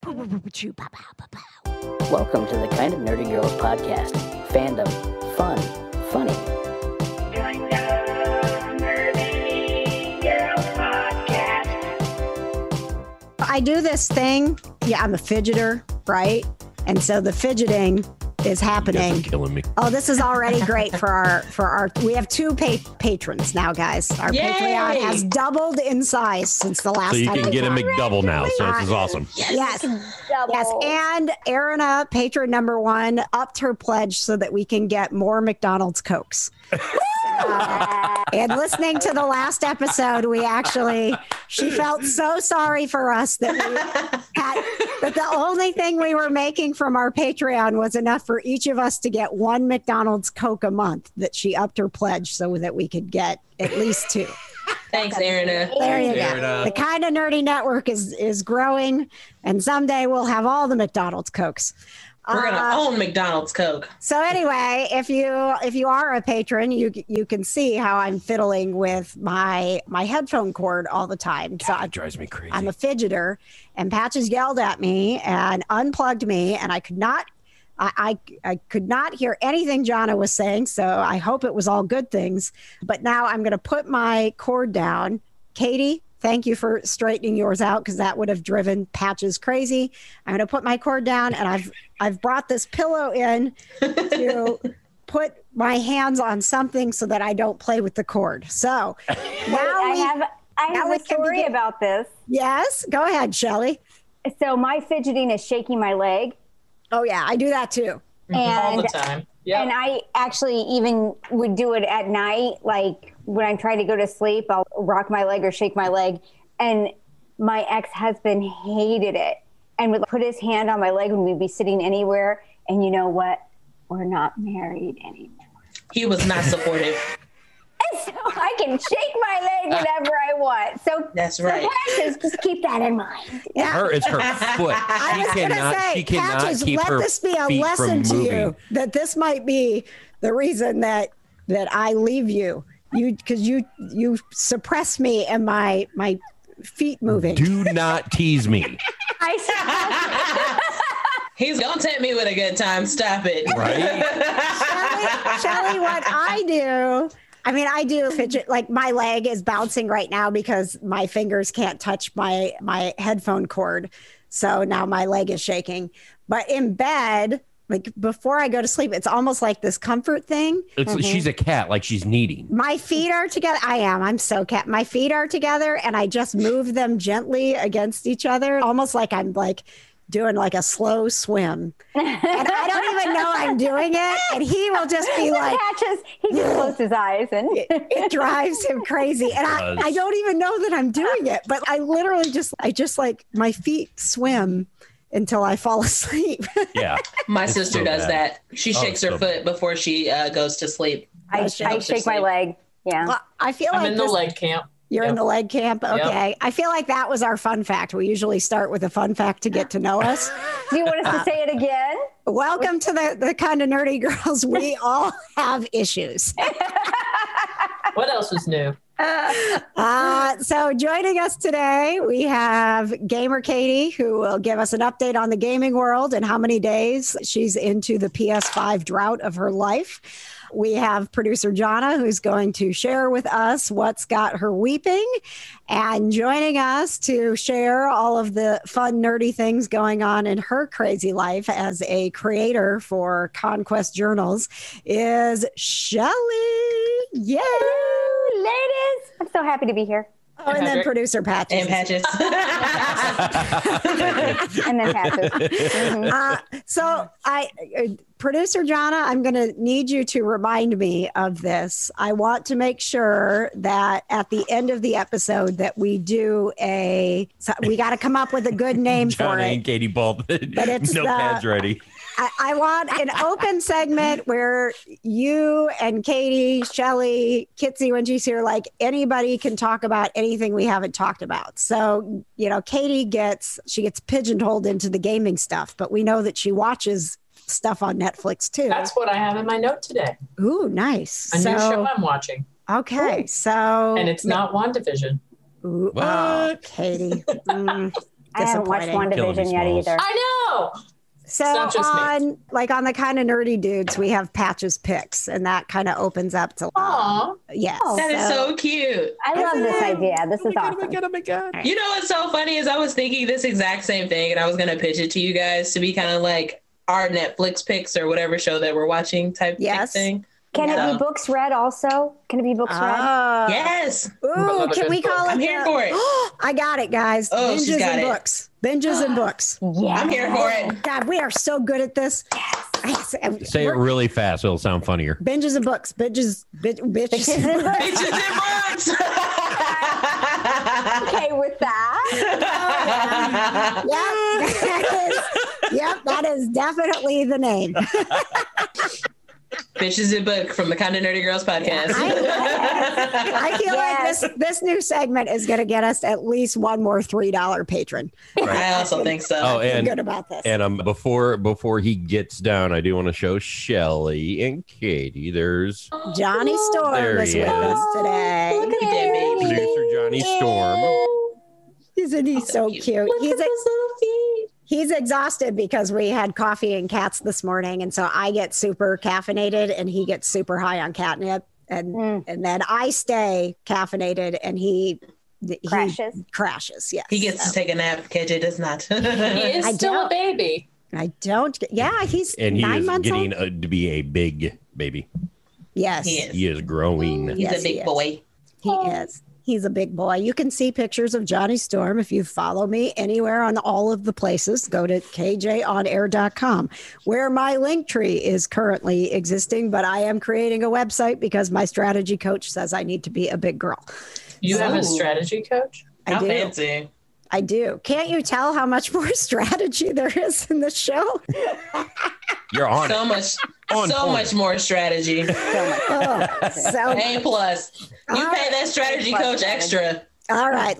Welcome to the Kind of Nerdy Girls podcast. Fandom, fun, funny. I do this thing. Yeah, I'm a fidgeter, right? And so the fidgeting is happening. You guys are killing me. Oh, this is already great for our. We have two patrons now, guys. Our Yay! Patreon has doubled in size since the last So you time. can get a McDouble now. So this is awesome. Yes. Double. Yes, and Arina, patron number 1, upped her pledge so that we can get more McDonald's Cokes. And listening to the last episode, she felt so sorry for us that the only thing we were making from our Patreon was enough for each of us to get one McDonald's Coke a month, that she upped her pledge so that we could get at least 2. Thanks, Arina. There you go. The Kind of Nerdy Network is growing, and someday we'll have all the McDonald's Cokes. We're gonna own McDonald's Coke. So anyway, if you are a patron, you can see how I'm fiddling with my headphone cord all the time. God, it drives me crazy. I'm a fidgeter, and Patches yelled at me and unplugged me, and I could not hear anything Johna was saying. So I hope it was all good things. But now I'm going to put my cord down. Katie, thank you for straightening yours out, because that would have driven Patches crazy. I'm going to put my cord down, and I've brought this pillow in to put my hands on something so that I don't play with the cord. So now I have a story about this. Yes, go ahead, Shelly. So my fidgeting is shaking my leg. Oh yeah, I do that too. All the time. Yep. And I actually even would do it at night. Like when I'm trying to go to sleep, I'll rock my leg or shake my leg. And my ex-husband hated it and would put his hand on my leg when we'd be sitting anywhere. And you know what? We're not married anymore. He was not supportive. And so I can shake my leg whenever I want. So That's right. Patches, just keep that in mind. Yeah. It's her foot. I was going to say, Patches, keep let her this be a feet lesson from to moving. you that this might be the reason that I leave you. Because you suppress me and my feet moving. Do not tease me. He's gonna tempt me with a good time. Stop it. Right? Shelly, what I do fidget, like my leg is bouncing right now because my fingers can't touch my headphone cord. So now my leg is shaking. But in bed, like before I go to sleep, it's almost like this comfort thing. She's a cat, like she's needing. My feet are together. I'm so cat. My feet are together, and I just move them gently against each other, almost like I'm like doing like a slow swim. And I don't even know I'm doing it. And he will just be like, Patches, he just closed his eyes and it drives him crazy. And I don't even know that I'm doing it, but I literally just like my feet swim until I fall asleep. Yeah. My sister does that. She shakes her foot before she goes to sleep. I shake my leg. Yeah. Well, I feel I'm like in the leg camp. You're in the leg camp? Okay. Yep. I feel like that was our fun fact. We usually start with a fun fact to get to know us. Do you want us to say it again? Welcome to the Kind of Nerdy Girls. We all have issues. What else was new? So joining us today, we have Gamer Katie, who will give us an update on the gaming world and how many days she's into the PS5 drought of her life. We have producer Johna, who's going to share with us what's got her weeping. And joining us to share all of the fun, nerdy things going on in her crazy life as a creator for Conquest Journals is Shelly. Yay! Hello, ladies. I'm so happy to be here. Oh, and then producer Patches. And Patches. And then Patches. Mm-hmm. So producer Johna, I'm going to need you to remind me of this. I want to make sure that at the end of the episode that we do we got to come up with a good name for Johna it. and Katie both. But it's notepads ready. I want an open segment where you and Katie, Shelly, Kitsy, when she's here, like anybody can talk about anything we haven't talked about. So, Katie gets pigeonholed into the gaming stuff, but we know that she watches stuff on Netflix too. That's what I have in my note today. Ooh, nice. A new show I'm watching. Okay, so. And it's not WandaVision. Ooh, What? oh, Katie. I haven't watched disappointing. Killing me, WandaVision yet Smalls. either. I know. So not just me. on the kind of nerdy dudes, we have Patch's picks, and that kind of opens up to Aw. yes. That is so cute. I love this idea. This is awesome. Oh my God. You know what's so funny is I was thinking this exact same thing, and I was going to pitch it to you guys to be kind of like our Netflix picks or whatever show that we're watching type Yes. thing. Can it be books read also? Can it be books read? Yes. Ooh, can we call it? I'm here for it. I got it, guys. Oh, she's Binges got and it. books. Binges and books. Yeah. I'm here for it. God, we are so good at this. Say it really fast. It'll sound funnier. Binges and books. Bitches. Bitches Bitches. and books. Bitches and books. Okay with that. Yep, that is definitely the name. Bitches and book from the Kind of Nerdy Girls podcast. I feel Yes. like this new segment is going to get us at least one more $3 patron. I also think so. Oh, I'm and good about this. and before he gets down, I do want to show Shelly and Katie. There's Johnny Storm There is he with is. us today. Look at that baby. producer Johnny Storm. Isn't he so cute? Look at those little feet. He's exhausted because we had coffee and cats this morning, and so I get super caffeinated, and he gets super high on catnip, and then I stay caffeinated, and he crashes. Yes, He gets to take a nap. KJ does not. He is I still don't- a baby. I don't. Yeah, he's And he 9 is months getting old. to be a big baby. Yes, He is. He is growing. He's Yes, a big he is. boy. he is. He's a big boy. You can see pictures of Johnny Storm if you follow me anywhere on all of the places. Go to kjonair.com, where my link tree is currently existing, but I am creating a website because my strategy coach says I need to be a big girl. You have Ooh. a strategy coach? How I do. fancy. I do. Can't you tell how much more strategy there is in the show? You're on So it. much, On so point. much more strategy. Oh, so A plus. You All pay that strategy A plus coach extra. all right,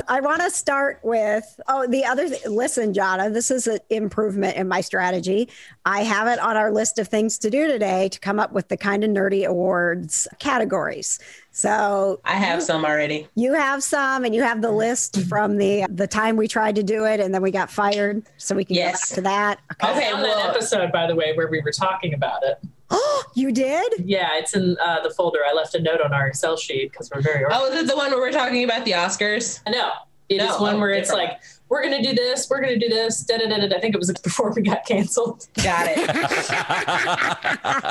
I want to start with, the other, listen, Jonna, this is an improvement in my strategy. I have it on our list of things to do today to come up with the Kind of Nerdy Awards categories. So I have some already. you have some, and you have the list from the time we tried to do it and then we got fired. So we can Yes. go back to that. I Okay, found well- that episode, by the way, where we were talking about it. Oh, you did? Yeah, it's in the folder. I left a note on our Excel sheet because we're very Oh, is it the one where we're talking about the Oscars? I know. It is No, one where it's different. like, we're going to do this, we're going to do this. Da, da, da, da, da. I think it was before we got canceled. Got it.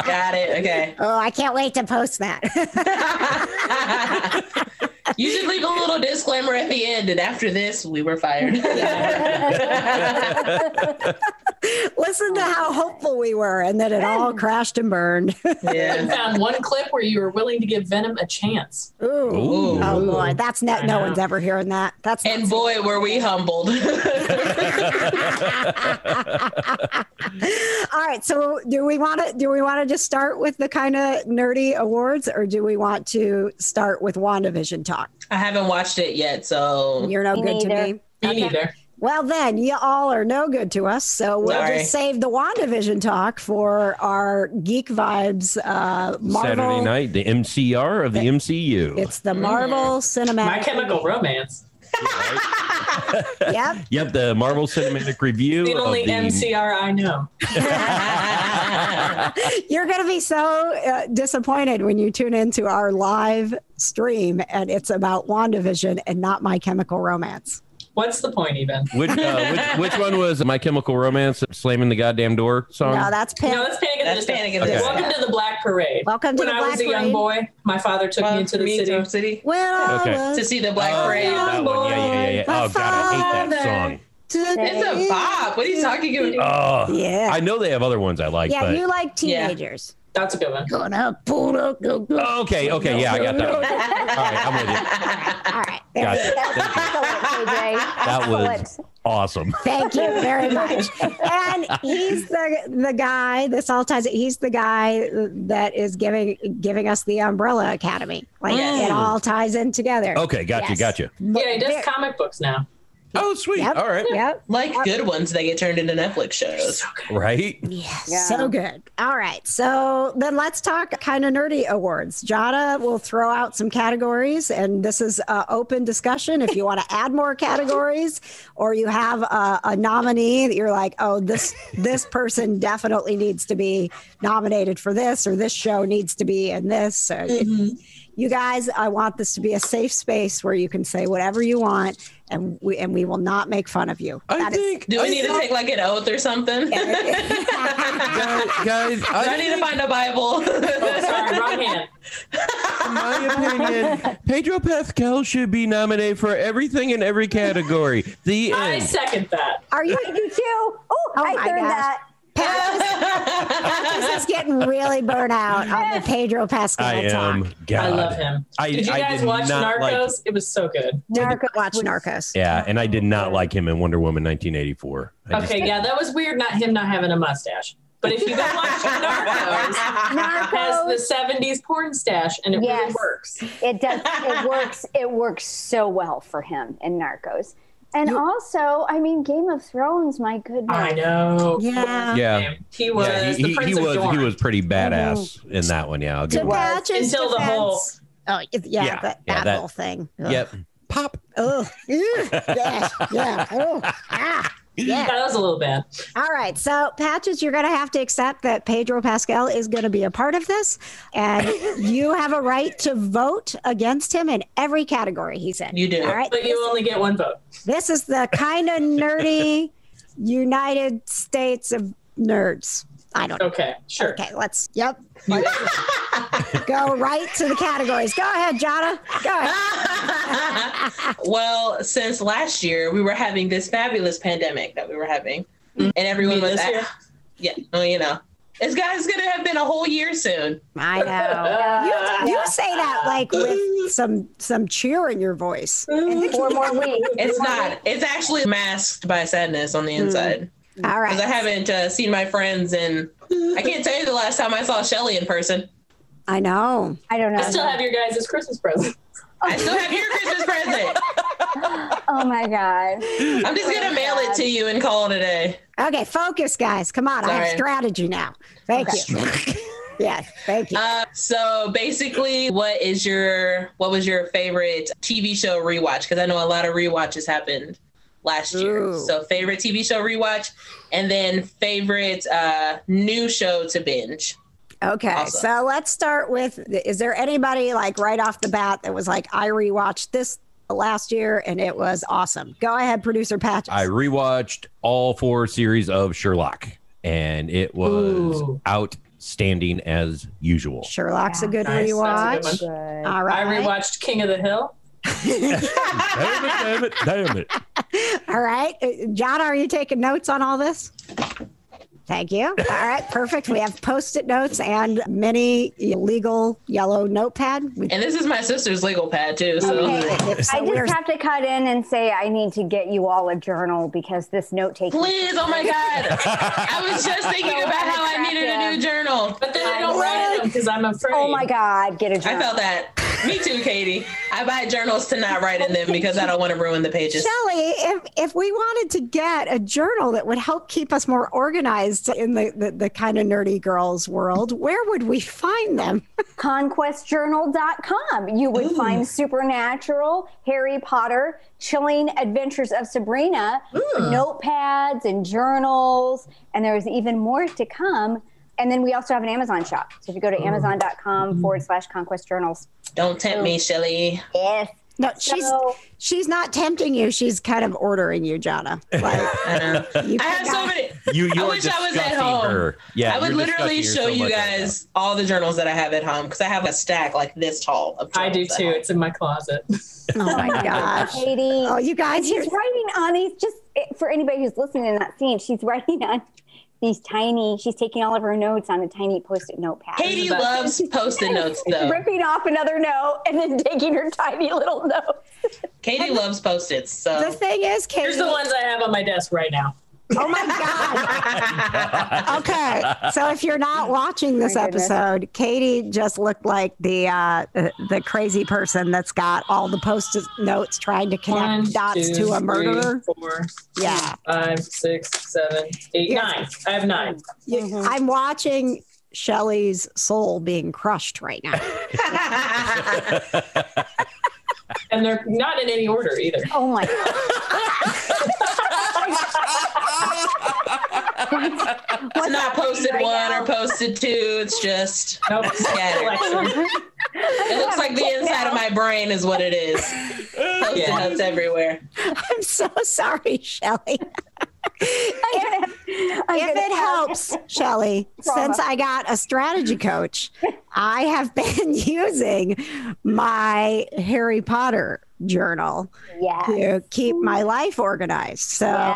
Got it. Okay. Oh, I can't wait to post that. You should leave a little disclaimer at the end. And after this, we were fired. Listen to how hopeful we were and then it all crashed and burned. I Yeah. found one clip where you were willing to give Venom a chance. Ooh. Ooh. Oh boy, that's I no know. one's ever hearing that. That's not And boy, were we humbled. all right. So do we want to just start with the Kind of Nerdy Awards, or do we want to start with WandaVision talk? I haven't watched it yet, so You're no Me good to neither. me. Me Okay. neither. Well, then you all are no good to us. So we'll Sorry. just save the WandaVision talk for our Geek Vibes Marvel. Saturday night, the MCR of the MCU. It's the Marvel Cinematic. My Chemical Romance. Yep. Yep, the Marvel Cinematic Review. The only of the MCR I know. You're going to be so disappointed when you tune into our live stream and it's about WandaVision and not My Chemical Romance. What's the point even? Which one was My Chemical Romance slamming the goddamn door song? No, that's Panic. No, that's Panic at That's the Panic at the Okay. Welcome to the Black Parade. Welcome to when the I was Black a young Parade. boy, my father took me into the city. When I Okay. was To see the Black Oh, Parade. that one. Yeah. My Oh, God, I hate that father. song. It's a bop. What are you talking about? Oh, Yeah. I know they have other ones I like, Yeah, but you like teenagers. That's a good one. Gonna pull up, go. Oh, okay, yeah, I got that one. All right, I'm with you. All right. There we Gotcha. go. That's excellent, KJ. That was Excellent. awesome. Thank you very much. And he's the guy. This all ties. He's the guy that is giving us the Umbrella Academy. Like Yes. it all ties in together. Okay, gotcha. Yes. Yeah, he does There- comic books now. Oh, sweet. Yep. All right. Yep. Like good ones that get turned into Netflix shows. Right? Yes, Yeah. so good. All right. So then let's talk kind of nerdy awards. Johna will throw out some categories, and this is open discussion. If you want to add more categories or you have a nominee that you're like, oh, this person definitely needs to be nominated for this, or this show needs to be in this. You guys, I want this to be a safe space where you can say whatever you want, and we will not make fun of you. Do we need to take like an oath or something? Guys, Do I need to find a Bible? Oh, sorry, wrong hand. in my opinion, Pedro Pascal should be nominated for everything in every category. The I end. second that. Are you? I do too. Oh, Oh I my third gosh. that. This is getting really burnt out on the Pedro Pascal I am. talk. God. I love him. Did you guys did watch not Narcos? It was so good. Narcos. Watch Narcos. Yeah, and I did not like him in Wonder Woman 1984. Okay, yeah, that was weird. Not him not having a mustache. But if you go watch Narcos, it has the 70s porn stash, and it really works. It does. It works. It works so well for him in Narcos. And also, I mean, Game of Thrones, my goodness. I know. Yeah. Yeah. He was the Prince of Dorne. he was pretty badass in that one. Yeah, I'll give To him that. Patch's Until the whole- defense- Oh, yeah, that whole thing. Ugh. Yep. Pop. Oh, yeah, yeah. Oh, ah, Yeah, yeah. that was a little bad. All right. So, Patches, you're going to have to accept that Pedro Pascal is going to be a part of this. And you have a right to vote against him in every category he's in. You do. All right. But you only get one vote. This is the kind of nerdy United States of nerds. I don't know. Okay, sure. Okay, yep. Go right to the categories. Go ahead, Johna. Go ahead. Well, since last year, we were having this fabulous pandemic that we were having. And everyone was this year? yeah, well, you know. It's going to have been a whole year soon. I know. You say that like with some cheer in your voice. 4 more weeks. It's not. It's actually masked by sadness on the inside. All right. Because I haven't seen my friends, and I can't tell you the last time I saw Shelly in person. I know. I don't know. I still have your guys' Christmas present. I still have your Christmas present. Oh my God. I'm just going to mail it to you and call it a day. Okay, focus, guys. Come on. I have Sorry. strategy now. Thank you. Yes, thank you. So basically, what was your favorite TV show rewatch? Because I know a lot of rewatches happened last year. Ooh. So favorite TV show rewatch, and then favorite new show to binge. Okay, Awesome. so let's start with, is there anybody like right off the bat that was like, I rewatched this last year and it was awesome? Go ahead, producer Patches. I rewatched all 4 series of Sherlock, and it was outstanding as usual. Sherlock's a good Nice, rewatch. that's a good Good. All right. I rewatched King of the Hill. Damn it. All right. John, are you taking notes on all this? Thank you. All right, perfect. We have Post-it notes and many legal yellow notepad. And this is my sister's legal pad too. So Okay. So I we're- just have to cut in and say I need to get you all a journal because this note taking. please, oh my God. I was just thinking about how I needed a new journal. But then I don't write them because I'm afraid. Oh my God, get a I journal. felt that. Me too, Katie. I buy journals to not write in them because I don't want to ruin the pages. Shelly, if we wanted to get a journal that would help keep us more organized in the kind of nerdy girls world, where would we find them? ConquestJournal.com. You would find Supernatural, Harry Potter, Chilling Adventures of Sabrina, notepads and journals, and there's even more to come. And then we also have an Amazon shop. So if you go to Amazon.com/Conquest Journals. Don't tempt me, Shelly. Yes. No, So- she's not tempting you. She's kind of ordering you, Johna. Like, I know. you I have so forgot- many. You I are wish I was at disgusting home. her. Yeah, I would you're literally disgusting her show so you much right guys all the journals that I have at home because I have a stack like this tall of I journals do at too. home. It's in my closet. Oh my gosh. Katie. Oh, you guys, She's writing on these, just for anybody who's listening in that scene, she's writing on these tiny, she's taking all of her notes on a tiny Post-it notepad. Katie loves Post-it notes though. Ripping off another note and then taking her tiny little notes. Katie loves Post-its. the So thing is, Katie, Here's the ones I have on my desk right now. Oh my God. Okay. So if you're not watching this episode, Katie just looked like the crazy person that's got all the post-it notes trying to connect dots to a murderer. 4, yeah. 5, 6, 7, 8, 9. I have 9. I'm watching Shelley's soul being crushed right now. And they're not in any order either. Oh my God. It's not posted right 1 now. Or posted 2. It's just scattered. It looks like the inside of my brain is what it is. Post-it notes everywhere. I'm so sorry, Shelley. If it helps, Shelley, since I got a strategy coach, I have been using my Harry Potter journal to keep my life organized. So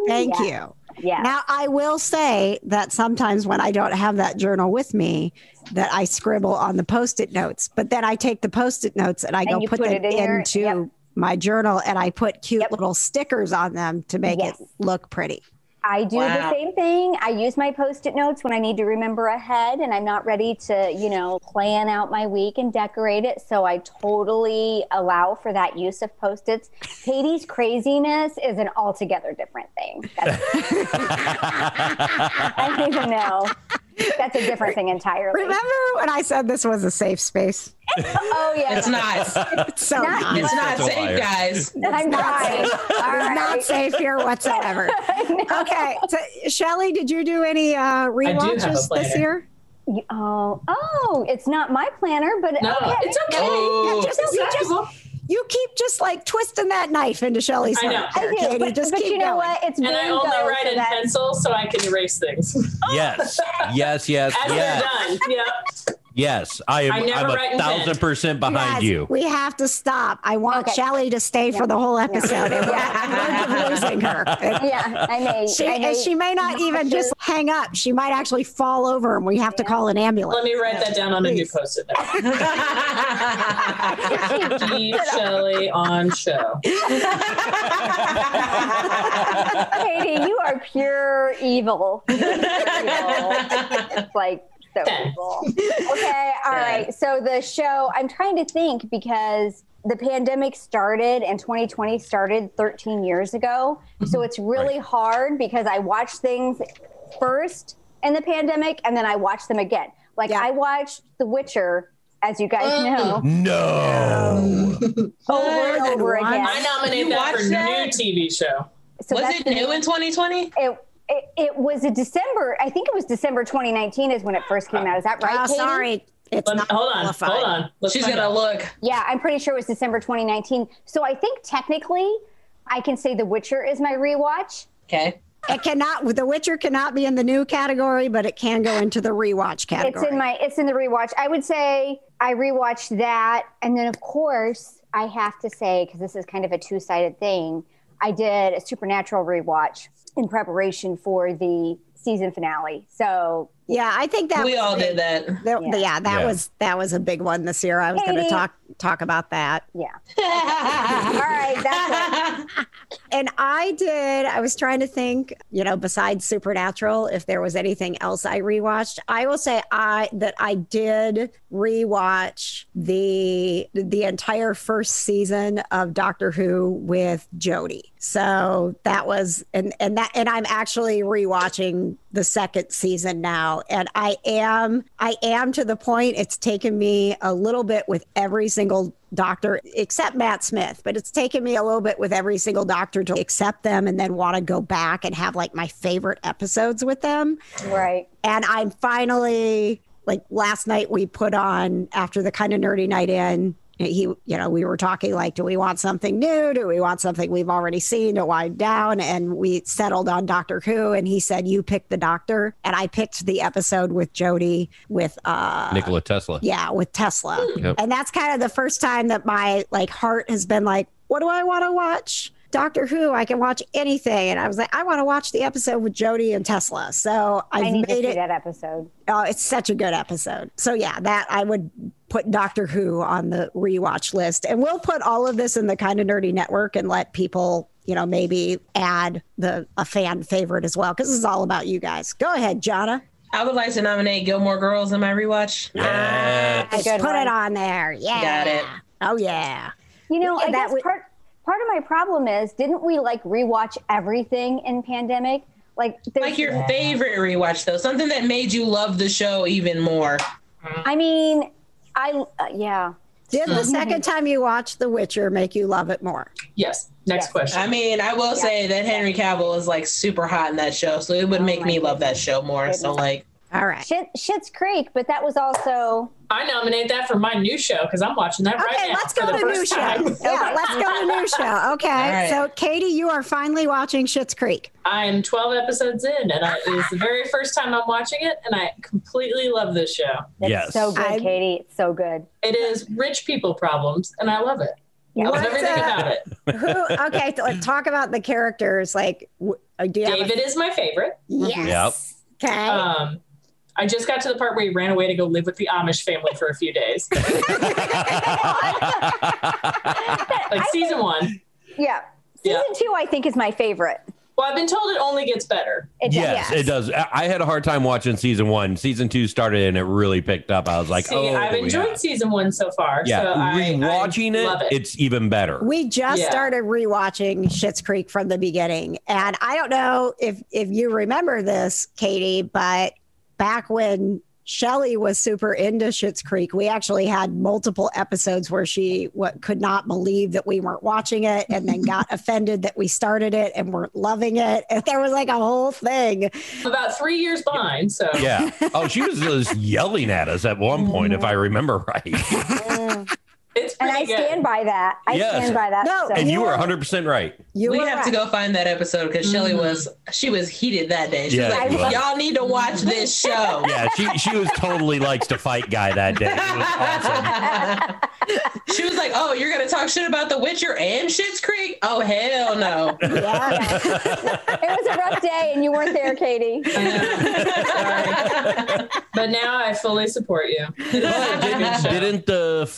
thank you. Yeah. Now, I will say that sometimes when I don't have that journal with me, that I scribble on the Post-it notes, but then I take the Post-it notes and I go put them into my journal, and I put cute little stickers on them to make it look pretty. I do the same thing. I use my Post-it notes when I need to remember ahead and I'm not ready to, plan out my week and decorate it. So I totally allow for that use of Post-its. Katie's craziness is an altogether different thing. I don't even know. That's a different thing entirely. Remember when I said this was a safe space? Oh, yeah. It's not. It's so not. It's not safe, guys. I'm trying. It's not safe here whatsoever. Okay. So, Shelley, did you do any rewatches this year? Oh, it's not my planner, but no, it's okay. Oh. You keep just like twisting that knife into Shelley's I know. I do, Katie, but you know what? It's and I only write in pencil so I can erase things. Yes. As they're done. Yeah. Yes, I'm 1,000% behind you. We have to stop. I want Shelley to stay for the whole episode. I'm losing her. I may. She may not even just hang up. She might actually fall over, and we have to call an ambulance. Let me write that down on a new Post-it note. Keep Shelley on show. Katie, you are pure evil. It's like. So cool. Okay, all right. So the show, I'm trying to think because the pandemic started and 2020 started 13 years ago. So it's really hard because I watched things first in the pandemic and then I watched them again. Like I watched The Witcher, as you guys know. No. Over and over again. I nominate that for new TV show. So was it new in 2020? It was a December. I think it was December 2019 is when it first came out. Is that right, Katie? Sorry. Hold on. She's going to look. Yeah, I'm pretty sure it was December 2019. So I think technically I can say The Witcher is my rewatch. Okay. The Witcher cannot be in the new category, but it can go into the rewatch category. It's in the rewatch. I would say I rewatched that. And then of course I have to say, because this is kind of a two-sided thing, I did a Supernatural rewatch in preparation for the season finale. So yeah, I think that we all did that. That was a big one this year. I was going to talk about that. Yeah. All right, that's it. And I was trying to think, besides Supernatural, if there was anything else I rewatched. I will say that I did rewatch the entire first season of Doctor Who with Jodie. So that was and I'm actually rewatching the second season now, and I am to the point it's taken me a little bit with every single doctor except Matt Smith, but it's taken me a little bit with every single doctor to accept them and then want to go back and have like my favorite episodes with them. Right. And I'm finally, like last night we put on, after the Kind of Nerdy Night In, we were talking like, do we want something new? Do we want something we've already seen to wind down? And we settled on Doctor Who, and he said, you pick the doctor. And I picked the episode with Jodie with Nikola Tesla. Yeah, with Tesla. Yep. And that's kind of the first time that my heart has been like, what do I want to watch? Doctor Who, I can watch anything. And I was like, I want to watch the episode with Jodie and Tesla. So I need to made see it. that episode. Oh, it's such a good episode. So yeah, that I would put Doctor Who on the rewatch list. And we'll put all of this in the Kind of Nerdy Network and let people, maybe add a fan favorite as well, because this is all about you guys. Go ahead, Johna. I would like to nominate Gilmore Girls in my rewatch. Yeah. Put it on there. Yeah. Got it. Oh, yeah. I guess part of my problem is, didn't we rewatch everything in pandemic? Your favorite rewatch, though, something that made you love the show even more. I mean, yeah. Did the second time you watched The Witcher make you love it more? Yes. Next question. I mean, I will say that Henry Cavill is super hot in that show, so it would make me love that show more. So all right. Schitt's Creek, but that was also. I nominate that for my new show because I'm watching that right now. Okay, let's go to new show. Yeah, let's go to new show. Okay, right. So Katie, you are finally watching Schitt's Creek. I'm 12 episodes in, and it is the very first time I'm watching it, and I completely love this show. It's so good, Katie. It's so good. It is rich people problems, and I love it. I love everything about it. Okay, let's talk about the characters. David is my favorite. Yes. Yep. Okay. I just got to the part where he ran away to go live with the Amish family for a few days. Season 1. Yeah. Season 2, I think, is my favorite. Well, I've been told it only gets better. Yes, it does. I had a hard time watching season 1. Season 2 started and it really picked up. I was like, I've enjoyed season 1 so far. Yeah, so rewatching it's even better. We just started rewatching Schitt's Creek from the beginning. And I don't know if you remember this, Katie, but back when Shelley was super into Schitt's Creek, we actually had multiple episodes where she could not believe that we weren't watching it and then got offended that we started it and weren't loving it. And there was a whole thing. About 3 years behind, so. Yeah. Oh, she was just yelling at us at one point, if I remember right. It's and I stand by that. I stand by that. No, and you were 100% right. We have to go find that episode because Shelley was heated that day. She was like, y'all need to watch this show. Yeah, she was totally likes to fight guy that day. It was awesome. She was like, oh, you're going to talk shit about The Witcher and Schitt's Creek? Oh, hell no. Yeah. It was a rough day and you weren't there, Katie. But now I fully support you. Didn't the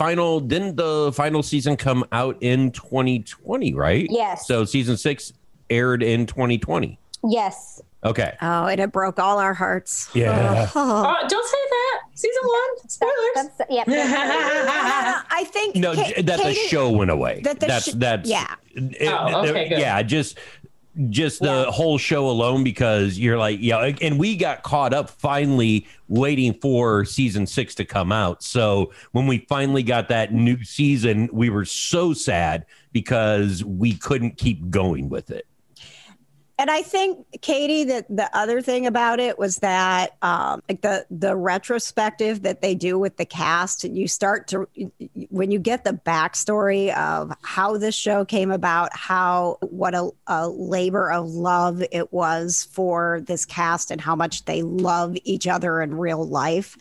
final season come out in 2020, right? Yes. So season 6 aired in 2020. Yes. Okay. Oh, and it broke all our hearts. Yeah. Don't say that. Season 1. Spoilers. I think the show went away. That's yeah. Okay, good. Yeah, just the whole show alone, because you're like, and we got caught up finally waiting for season 6 to come out. So when we finally got that new season, we were so sad because we couldn't keep going with it. And I think, Katie, that the other thing about it was that the retrospective that they do with the cast, and you start to, when you get the backstory of how this show came about, what a labor of love it was for this cast and how much they love each other in real life.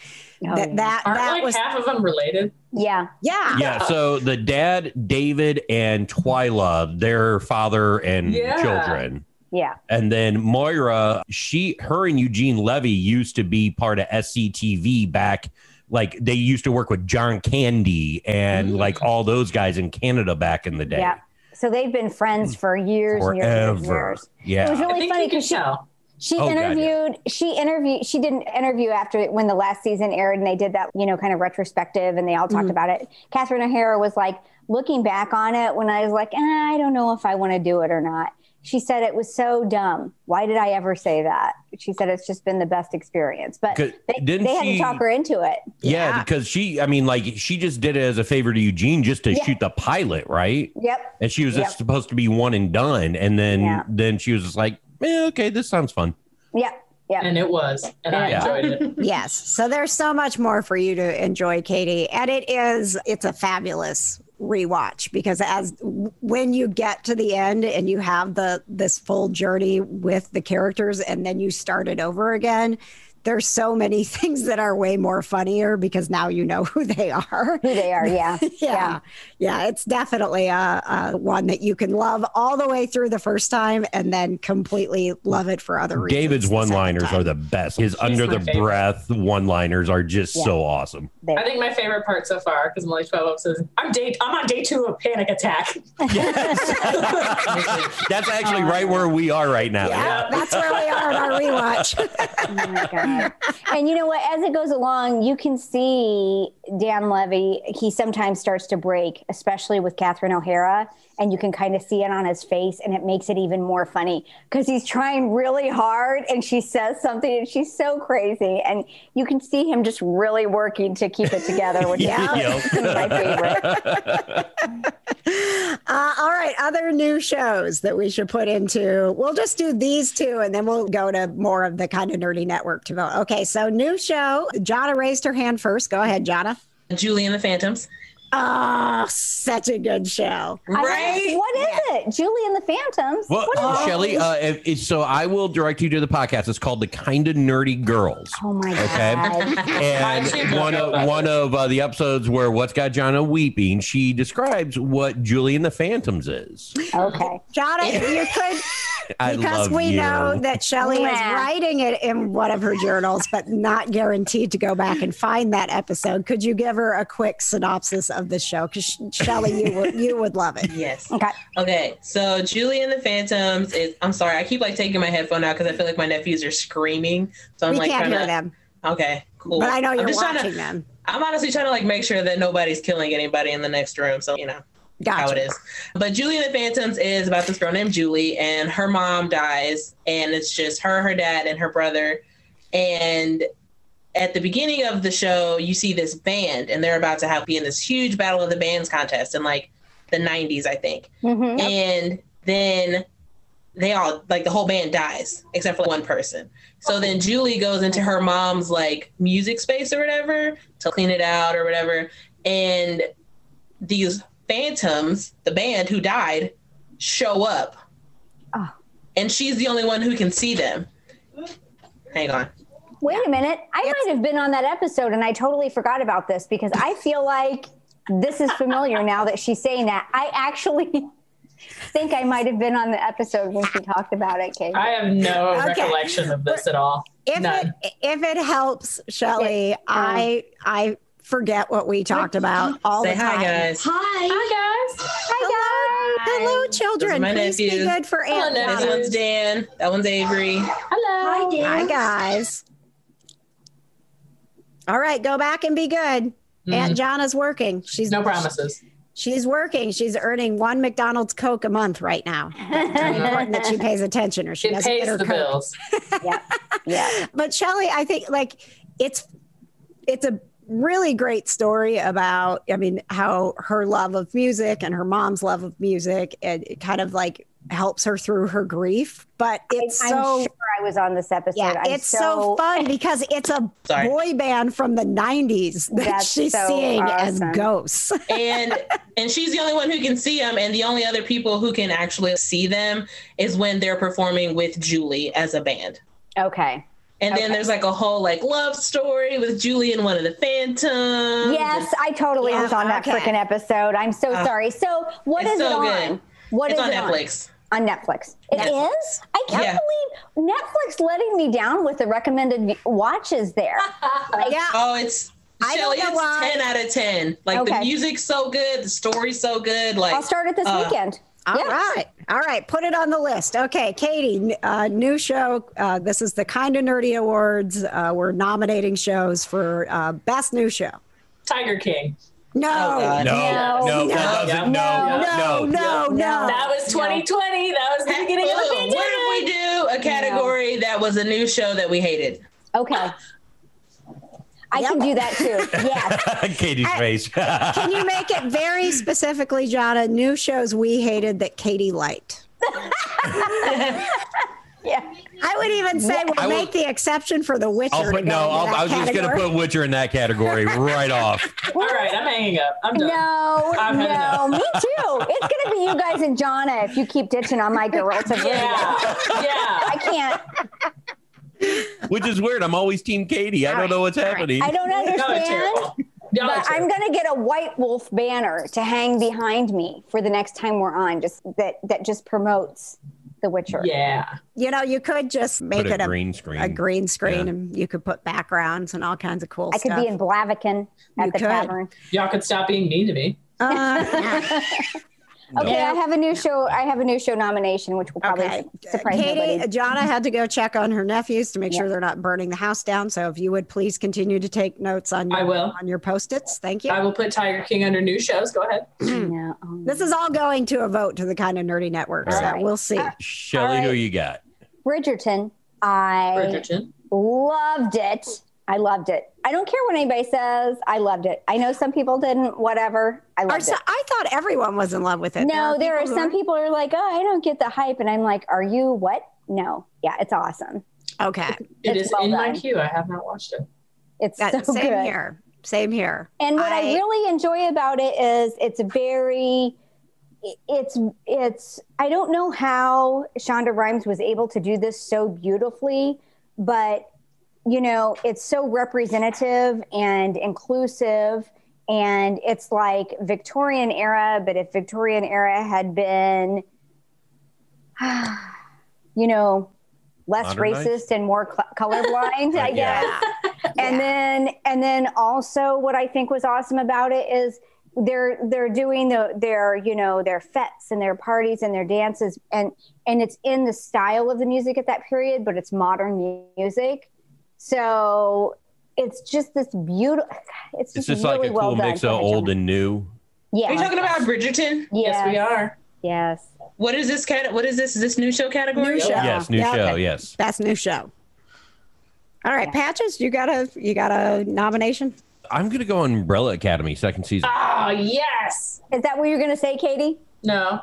Aren't half of them related? Yeah. So the dad, David, and Twyla, their father and children. Yeah. And then Moira, her and Eugene Levy used to be part of SCTV back. They used to work with John Candy and all those guys in Canada back in the day. Yeah. So they've been friends for years and years. Yeah. It was really funny because she did an interview after when the last season aired and they did that, kind of retrospective and they all talked about it. Catherine O'Hara was looking back on it when I was like, I don't know if I want to do it or not. She said it was so dumb. Why did I ever say that? She said it's just been the best experience. But they had to talk her into it. Yeah, because she just did it as a favor to Eugene just to shoot the pilot, right? Yep. And she was just supposed to be one and done. And then she was just like, okay, this sounds fun. Yep. Yeah. And it was. And I enjoyed it. Yes. So there's so much more for you to enjoy, Katie. And it's a fabulous rewatch because when you get to the end and you have this full journey with the characters and then you start it over again, there's so many things that are way more funnier because now you know who they are. Who they are, yeah. Yeah, it's definitely a one that you can love all the way through the first time and then completely love it for other reasons. David's one-liners are the best. His under the breath one-liners are just so awesome. I think my favorite part so far, because I'm only 12 episodes, I'm on day 2 of Panic Attack. Yes. That's actually right where we are right now. Yeah, that's where we are in our rewatch. Oh my God. And you know what? As it goes along, you can see Dan Levy, he sometimes starts to break, especially with Catherine O'Hara. And you can kind of see it on his face, and it makes it even more funny because he's trying really hard and she says something and she's so crazy. And you can see him just really working to keep it together, which is my favorite. All right. Other new shows that we should put into. We'll just do these 2 and then we'll go to more of the Kind of Nerdy Network to vote. Okay. So new show. Jonna raised her hand first. Go ahead, Jonna. Julie and the Phantoms. Oh, such a good show. Right? What is it? Julie and the Phantoms? Well, Shelley, so I will direct you to the podcast. It's called The Kinda Nerdy Girls. Oh, my God. Okay. And one of the episodes where What's Got Johna Weeping, she describes what Julie and the Phantoms is. Okay. Jonna, if you could... Because we know that Shelley is writing it in one of her journals, but not guaranteed to go back and find that episode. Could you give her a quick synopsis of the show? Because Shelley, you would love it. Yes. Okay. So Julie and the Phantoms is. I'm sorry. I keep taking my headphone out because I feel like my nephews are screaming. So I'm we can't hear them. Okay. Cool. But I know you're watching them. I'm honestly trying to make sure that nobody's killing anybody in the next room. So Gotcha. How it is. But Julie and the Phantoms is about this girl named Julie, and her mom dies, and it's just her dad, and her brother. And at the beginning of the show, you see this band, and they're about to be in this huge Battle of the Bands contest in the 90s, I think. Mm-hmm. And then they all, the whole band dies, except for one person. So then Julie goes into her mom's music space or whatever to clean it out or whatever. And these Phantoms, the band who died, show up. Oh. And she's the only one who can see them. Hang on. Wait a minute. I might have been on that episode and I totally forgot about this because I feel like this is familiar now that she's saying that. I actually think I might have been on the episode when she talked about it, Kate. I have no recollection of this at all. If it helps, Shelley, I forget what we talked about all the time. Hi, guys. Hello, children. Please be good for Aunt Jonna. This one's Dan. That one's Avery. Hello. Hi, Dan. Hi, guys. All right, go back and be good. Aunt Jonna's working. She's no promises. She's working. She's earning 1 McDonald's Coke a month right now. It's very important that she pays attention or she doesn't get her the Coke. Bills. Yeah. But Shelley, I think it's a really great story about, how her love of music and her mom's love of music, it kind of helps her through her grief. But I'm sure I was on this episode. Yeah, it's so fun because it's a boy band from the 90s that she's seeing as ghosts. And she's the only one who can see them. And the only other people who can actually see them is when they're performing with Julie as a band. Okay. And then there's a whole love story with Julie and one of the Phantoms. Yes, I totally was on that freaking episode. I'm so sorry. So what is it on? Good. It's on Netflix. On Netflix. It is? I can't believe Netflix letting me down with the recommended watches there. Oh, it's Shelley, it's 10 out of 10. The music's so good, the story's so good. I'll start it this weekend. All right. Put it on the list. Okay, Katie, new show. This is the Kinda Nerdy Awards. We're nominating shows for Best New Show. Tiger King. No. No. That was 2020. That was the beginning of the pandemic. What if we do a category that was a new show that we hated? Okay. I can do that too. Yes. Katie's face. Can you make it very specifically, Jonna, new shows we hated that Katie liked? Yeah. I would even say we'll make the exception for The Witcher. I was just going to put Witcher in that category right off. All right, I'm hanging up. I'm done. No, me too. It's going to be you guys and Jonna if you keep ditching on my girls. Yeah. I can't. which is weird. I'm always Team Katie. I don't know what's happening. I don't understand. But I'm going to get a White Wolf banner to hang behind me for the next time we're on, just that just promotes The Witcher. Yeah. You know, you could just make it a green screen. A green screen, Yeah. and you could put backgrounds and all kinds of cool I stuff. could be in Blaviken at the tavern. Y'all could stop being mean to me. Okay, I have a new show. I have a new show nomination, which will probably surprise Katie, nobody. Johna had to go check on her nephews to make sure they're not burning the house down. So if you would please continue to take notes on your Post-its. Thank you. I will put Tiger King under new shows. Go ahead. This is all going to a vote to the Kind of Nerdy Network. So we'll see. Shelley, who you got? Bridgerton. I loved it. I loved it. I don't care what anybody says. I loved it. I know some people didn't, whatever. I loved it. I thought everyone was in love with it. No, there are some people who are like, oh, I don't get the hype. And I'm like, are you what? No. Yeah, it's awesome. Okay. It is in my queue. I have not watched it. It's so same good. here. Same here. And what I really enjoy about it is it's I don't know how Shonda Rhimes was able to do this so beautifully, but you know, it's so representative and inclusive, and it's like Victorian era, but if Victorian era had been, you know, less racist and more colorblind, I guess. And then also what I think was awesome about it is they're doing their fetes and their parties and their dances, and it's in the style of the music at that period, but it's modern music. So it's just this beautiful. It's just really like a cool mix of old and new. Yeah. Are you talking about Bridgerton? Yes, we are. Yes. What is this? What is this? Is this new show category? New show. Yes, new show. Yes. Best new show. All right, Patches, you got a nomination? I'm gonna go on Umbrella Academy second season. Oh yes. Is that what you're going to say, Katie? No.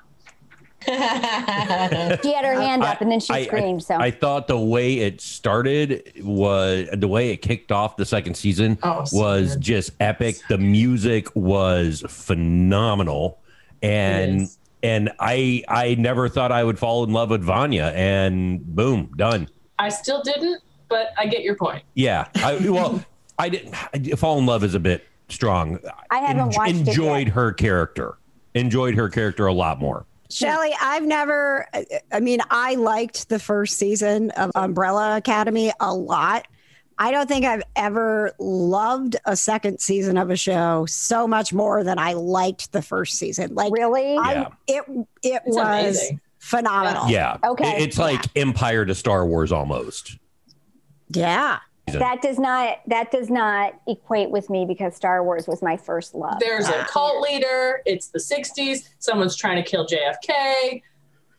She had her hand up and then she screamed. So I thought the way it started was the way it kicked off the second season was just epic. The music was phenomenal, and I never thought I would fall in love with Vanya, and boom, done. I still didn't, but I get your point. Yeah, I didn't. Fall in love is a bit strong. I haven't watched it enjoyed yet. her character. Enjoyed her character a lot more. Shelley, I liked the first season of Umbrella Academy a lot. I don't think I've ever loved a second season of a show so much more than I liked the first season. Like, really? It was amazing. Phenomenal. Yeah. Okay. It's like Empire to Star Wars almost. Yeah. That does not equate with me because Star Wars was my first love. There's a cult leader. It's the 60s. Someone's trying to kill JFK.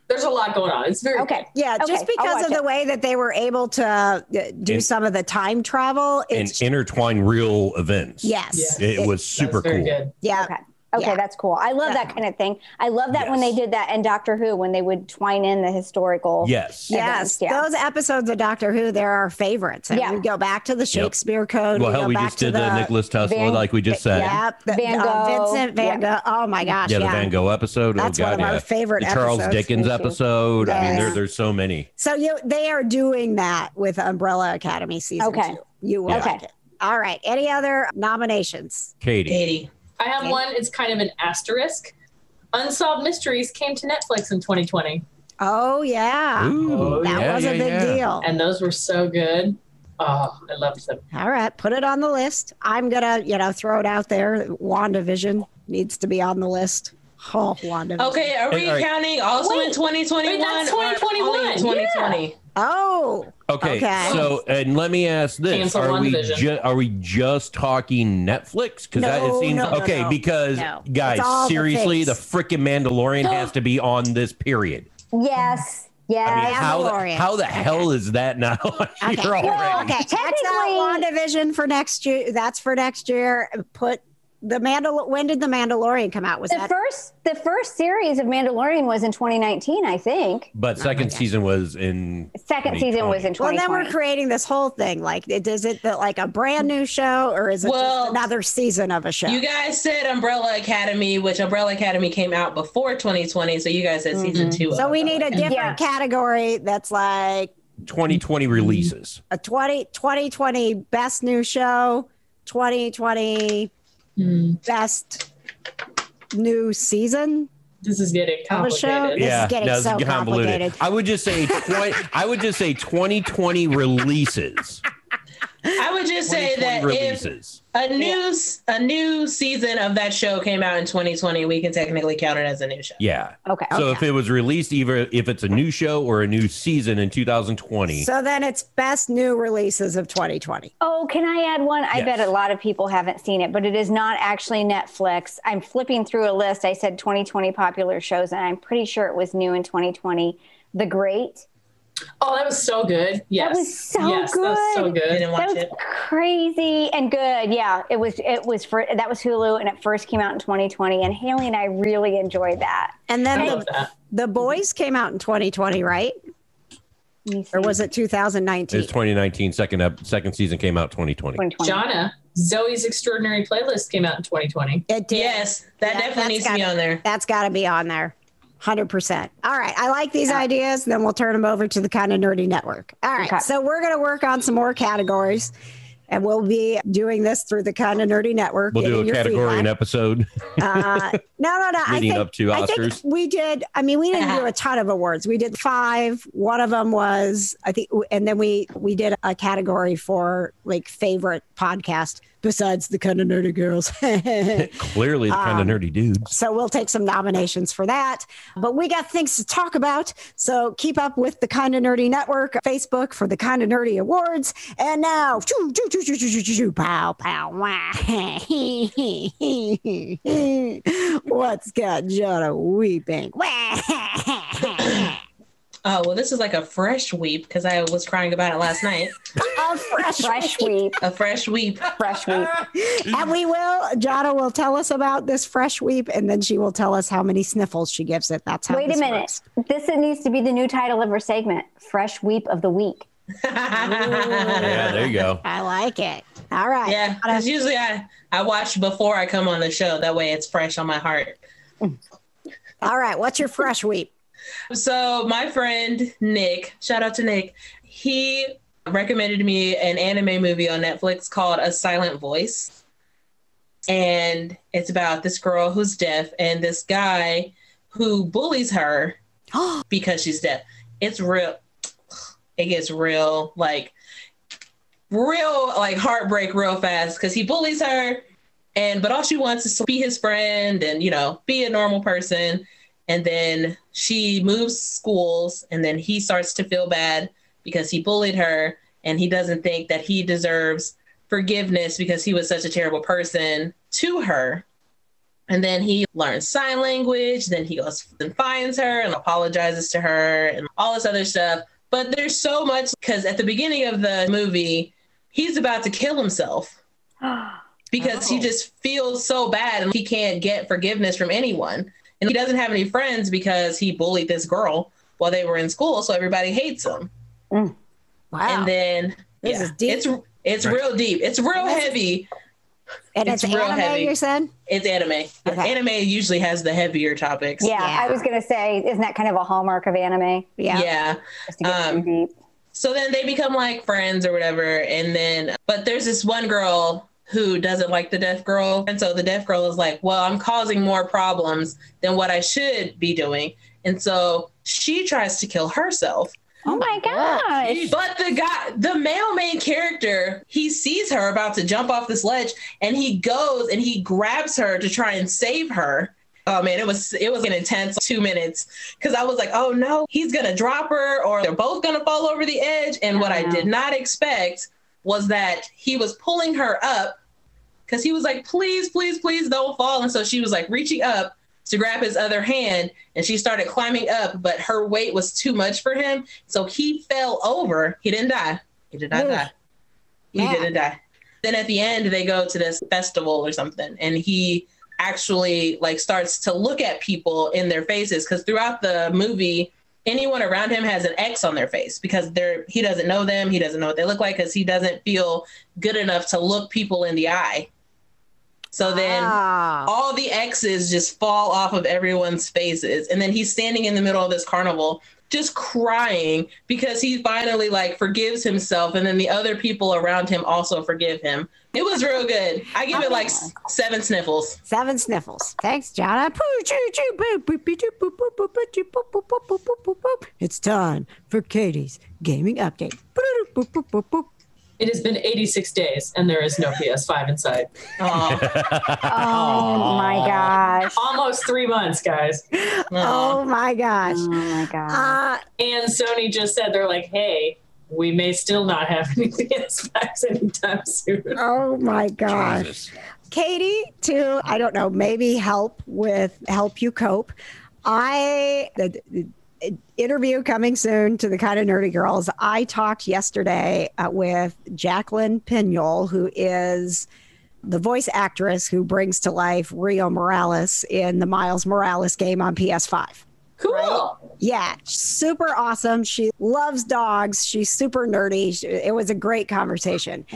There's a lot going on. It's very okay. Good. Yeah, just because of the way that they were able to do some of the time travel and intertwine real events. Yes. It was super cool. Good. Yeah. Okay, that's cool. I love that kind of thing. I love that when they did that in Doctor Who, when they would twine in the historical. Yes. events. Yeah. Those episodes of Doctor Who, they're our favorites. And we go back to the Shakespeare Code. Well, hell, we just did the Nicholas Tesla, like we just said. Yep. Van Gogh. Vincent Van Gogh. Oh my gosh. Yeah, the Van Gogh episode. That's one of our favorite the Charles episodes. Dickens episode. Yes. I mean, there's so many. So they are doing that with Umbrella Academy season 2. You will like it. All right. Any other nominations? Katie. I have one. It's kind of an asterisk. Unsolved Mysteries came to Netflix in 2020. Oh, yeah. Ooh, that was a big deal. And those were so good. Oh, I loved them. All right. Put it on the list. I'm going to, throw it out there. WandaVision needs to be on the list. Oh, WandaVision. Okay. Are we counting also in 2021? Wait, that's 2021. Only in 2020. Yeah. Oh. Okay. So, and let me ask this: Cancel Are we just talking Netflix? Because it seems okay. Because guys, seriously, the freaking Mandalorian has to be on this period. Yes. Yes. I mean, how the hell is that now here already? Okay. Technically, WandaVision for next year. That's for next year. Put the when did the Mandalorian come out? Was the first series of Mandalorian was in 2019, I think. But second season was in. Second season was in 2020. Well, then we're creating this whole thing. Like, is it like a brand new show, or is it just another season of a show? You guys said Umbrella Academy, which Umbrella Academy came out before 2020. So you guys said season 2. So we need a different category that's like 2020 releases. A 2020 best new show, 2020 best new season. This is getting complicated. This is getting so complicated. I would just say 2020 releases. I would just say that releases. If a new season of that show came out in 2020, we can technically count it as a new show. Yeah. Okay. So if it was released, either if it's a new show or a new season in 2020. So then it's best new releases of 2020. Oh, can I add one? I bet a lot of people haven't seen it, but it is not actually Netflix. I'm flipping through a list. I said 2020 popular shows, and I'm pretty sure it was new in 2020 The Great. Oh, that was so good. Yes. That was so good. That was so good. Didn't watch it. Crazy and good. Yeah, that was Hulu, and it first came out in 2020, and Haley and I really enjoyed that. And then the Boys came out in 2020, right? Or was it 2019? It's 2019. Second season came out 2020. Johna, Zoe's Extraordinary Playlist came out in 2020. It did. Yes, that definitely needs to be on there. That's got to be on there. 100%. All right. I like these ideas. Then we'll turn them over to the Kind of Nerdy Network. All right. Okay. So we're going to work on some more categories, and we'll be doing this through the Kind of Nerdy Network. We'll do a category and episode. No. Leading up to Oscars. I think we did. I mean, we didn't do a ton of awards. We did 5. One of them was, I think, and then we did a category for like favorite podcast besides the Kind of Nerdy Girls. Clearly the Kind of Nerdy Dudes. So we'll take some nominations for that. But we got things to talk about. So keep up with the Kind of Nerdy Network, Facebook for the Kind of Nerdy Awards. And now, pow, pow, wah. What's got Johna weeping? Oh, well, this is like a fresh weep because I was crying about it last night. A fresh weep. A fresh weep. Fresh weep. And Johna will tell us about this fresh weep, and then she will tell us how many sniffles she gives it. That's how Wait a minute. Works. This needs to be the new title of her segment, Fresh Weep of the Week. Yeah, there you go. I like it. All right. Yeah, because usually I watch before I come on the show. That way it's fresh on my heart. All right. What's your fresh weep? So my friend Nick, shout out to Nick, he recommended me an anime movie on Netflix called A Silent Voice. And it's about this girl who's deaf and this guy who bullies her because she's deaf. It's real. It gets real heartbreak real fast because he bullies her, but all she wants is to be his friend and, be a normal person. And then she moves schools, and then he starts to feel bad because he bullied her, and he doesn't think that he deserves forgiveness because he was such a terrible person to her. And then he learns sign language. Then he goes and finds her and apologizes to her and all this other stuff. But there's so much because at the beginning of the movie, he's about to kill himself because he just feels so bad and he can't get forgiveness from anyone. And he doesn't have any friends because he bullied this girl while they were in school. So everybody hates him. Wow. And then this is deep. It's real deep. It's real heavy. And it's real anime, heavy. You said? It's anime. Okay. Anime usually has the heavier topics. Yeah, I was going to say, isn't that kind of a hallmark of anime? Yeah. Just to get too deep. So then they become like friends or whatever. And then, but there's this one girl who doesn't like the deaf girl. And so the deaf girl is like, well, I'm causing more problems than what I should be doing. And so she tries to kill herself. Oh my gosh. But the male main character, he sees her about to jump off this ledge and he goes and he grabs her to try and save her. Oh man, it was an intense 2 minutes because I was like, oh no, he's going to drop her or they're both going to fall over the edge. And what I did not expect was that he was pulling her up because he was like, please, please, please don't fall. And so she was like reaching up to grab his other hand and she started climbing up, but her weight was too much for him. So he fell over. He didn't die. He did not die. He didn't die. Then at the end, they go to this festival or something and he actually starts to look at people in their faces because throughout the movie, anyone around him has an X on their face because he doesn't know them. He doesn't know what they look like because he doesn't feel good enough to look people in the eye. So then all the X's just fall off of everyone's faces. And then he's standing in the middle of this carnival just crying because he finally like forgives himself, and then the other people around him also forgive him. It was real good. I give it like 7 sniffles. 7 sniffles. Thanks, John. It's time for Katie's gaming update. It has been 86 days and there is no PS5 inside. Oh my gosh. Almost 3 months, guys. Oh my gosh. Oh my gosh. And Sony just said, they're like, hey, we may still not have any PS5s anytime soon. Oh my gosh. Jesus. Katie, to, I don't know, maybe help you cope. The interview coming soon to the Kind of Nerdy Girls. I talked yesterday with Jacqueline Pignol, who is the voice actress who brings to life Rio Morales in the Miles Morales game on PS5. Cool. Right? Yeah, super awesome. She loves dogs. She's super nerdy. It was a great conversation.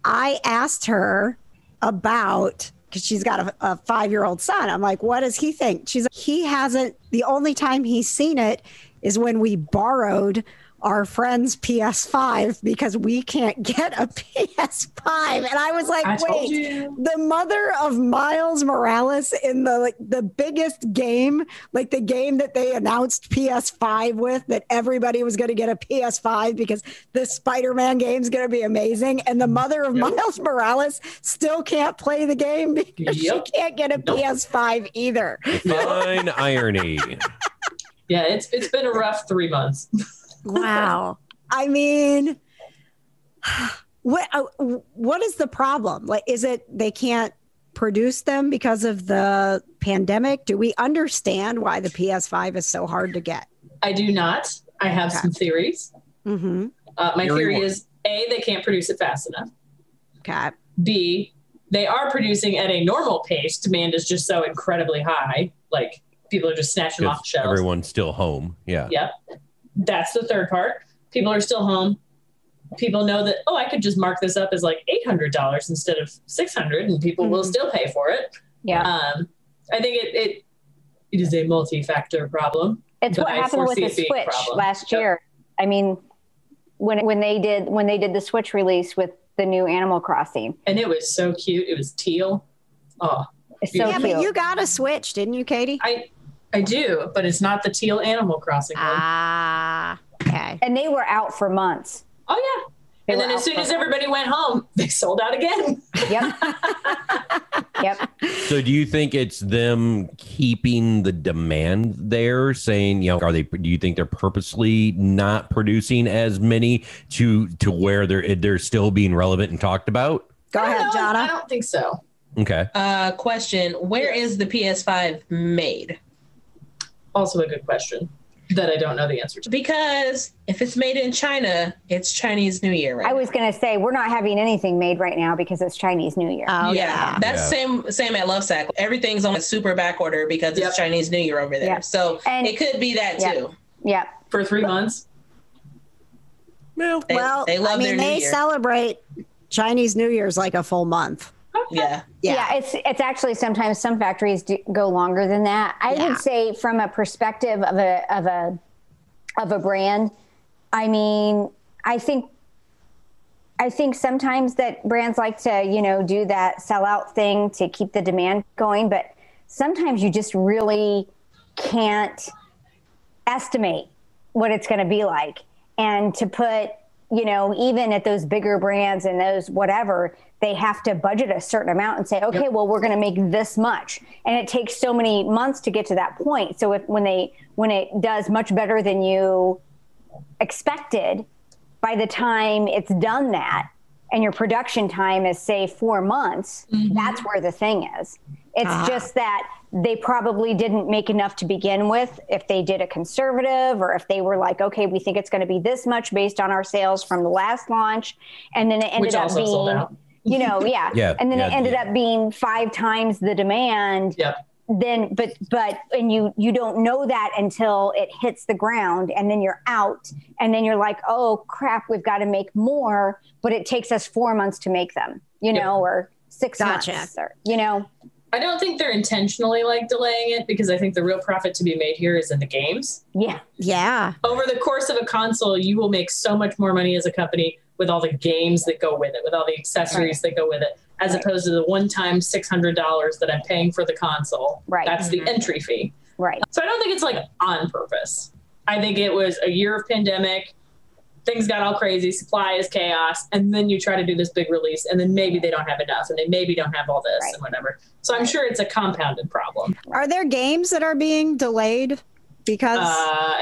I asked her about, because she's got a 5-year-old son. I'm like, what does he think? She's like, he hasn't, the only time he's seen it is when we borrowed our friend's PS5 because we can't get a PS5. And I was like, wait, the mother of Miles Morales in the biggest game, like the game that they announced PS5 with, that everybody was going to get a PS5 because the Spider-Man game is going to be amazing. And the mother of Miles Morales still can't play the game because she can't get a PS5 either. Fine irony. Yeah, it's been a rough 3 months. Wow. I mean, what is the problem? Like, is it they can't produce them because of the pandemic? Do we understand why the PS5 is so hard to get? I do not. I have some theories. Mm-hmm. My theory is A, they can't produce it fast enough. Okay. B, they are producing at a normal pace. Demand is just so incredibly high. Like, people are just snatching them off the shelves. Everyone's still home. Yeah. Yep. That's the third part. People are still home. People know that, I could just mark this up as like $800 instead of $600, and people will still pay for it. Yeah. I think it is a multi-factor problem. It's what happened with the Switch last year. I mean, when they did the Switch release with the new Animal Crossing. And it was so cute. It was teal. Oh, it's so cute. But you got a Switch, didn't you, Katie? I do, but it's not the teal Animal Crossing one. Ah, okay. And they were out for months. Oh, yeah. And then as soon as everybody went home, they sold out again. Yep. Yep. So do you think it's them keeping the demand there, saying, do you think they're purposely not producing as many to where they're still being relevant and talked about? Go ahead, Johna. I don't think so. Okay. Question, where is the PS5 made? Also a good question that I don't know the answer to. Because if it's made in China, it's Chinese New Year, right? I was going to say, we're not having anything made right now because it's Chinese New Year. Oh, yeah. That's same at Lovesac. Everything's on a super back order because it's Chinese New Year over there. Yep. So it could be that too. Yeah. For 3 months? Well, they love their New Year. Celebrate Chinese New Year's like a full month. Yeah. It's actually sometimes some factories go longer than that. I would say from a perspective of a brand, I mean, I think sometimes that brands like to, do that sellout thing to keep the demand going, but sometimes you just really can't estimate what it's going to be like. And to put, even at those bigger brands and those whatever, they have to budget a certain amount and say, okay, well, we're going to make this much. And it takes so many months to get to that point. So when it does much better than you expected, by the time it's done that and your production time is, say, 4 months, that's where the thing is. It's just that they probably didn't make enough to begin with if they did a conservative, or if they were like, okay, we think it's going to be this much based on our sales from the last launch. And then it ended up being, sold out. And then it ended up being 5 times the demand. Yep. Then, but you don't know that until it hits the ground, and then you're out, and then you're like, oh crap, we've got to make more, but it takes us 4 months to make them, or 6 months, or, I don't think they're intentionally like delaying it because I think the real profit to be made here is in the games. Yeah. Yeah. Over the course of a console, you will make so much more money as a company with all the games that go with it, with all the accessories that go with it, as opposed to the one-time $600 that I'm paying for the console. Right. That's the entry fee. Right. So I don't think it's like on purpose. I think it was a year of pandemic. Things got all crazy. Supply is chaos. And then you try to do this big release and then maybe they don't have enough and they maybe don't have all this and whatever. So I'm sure it's a compounded problem. Are there games that are being delayed? Because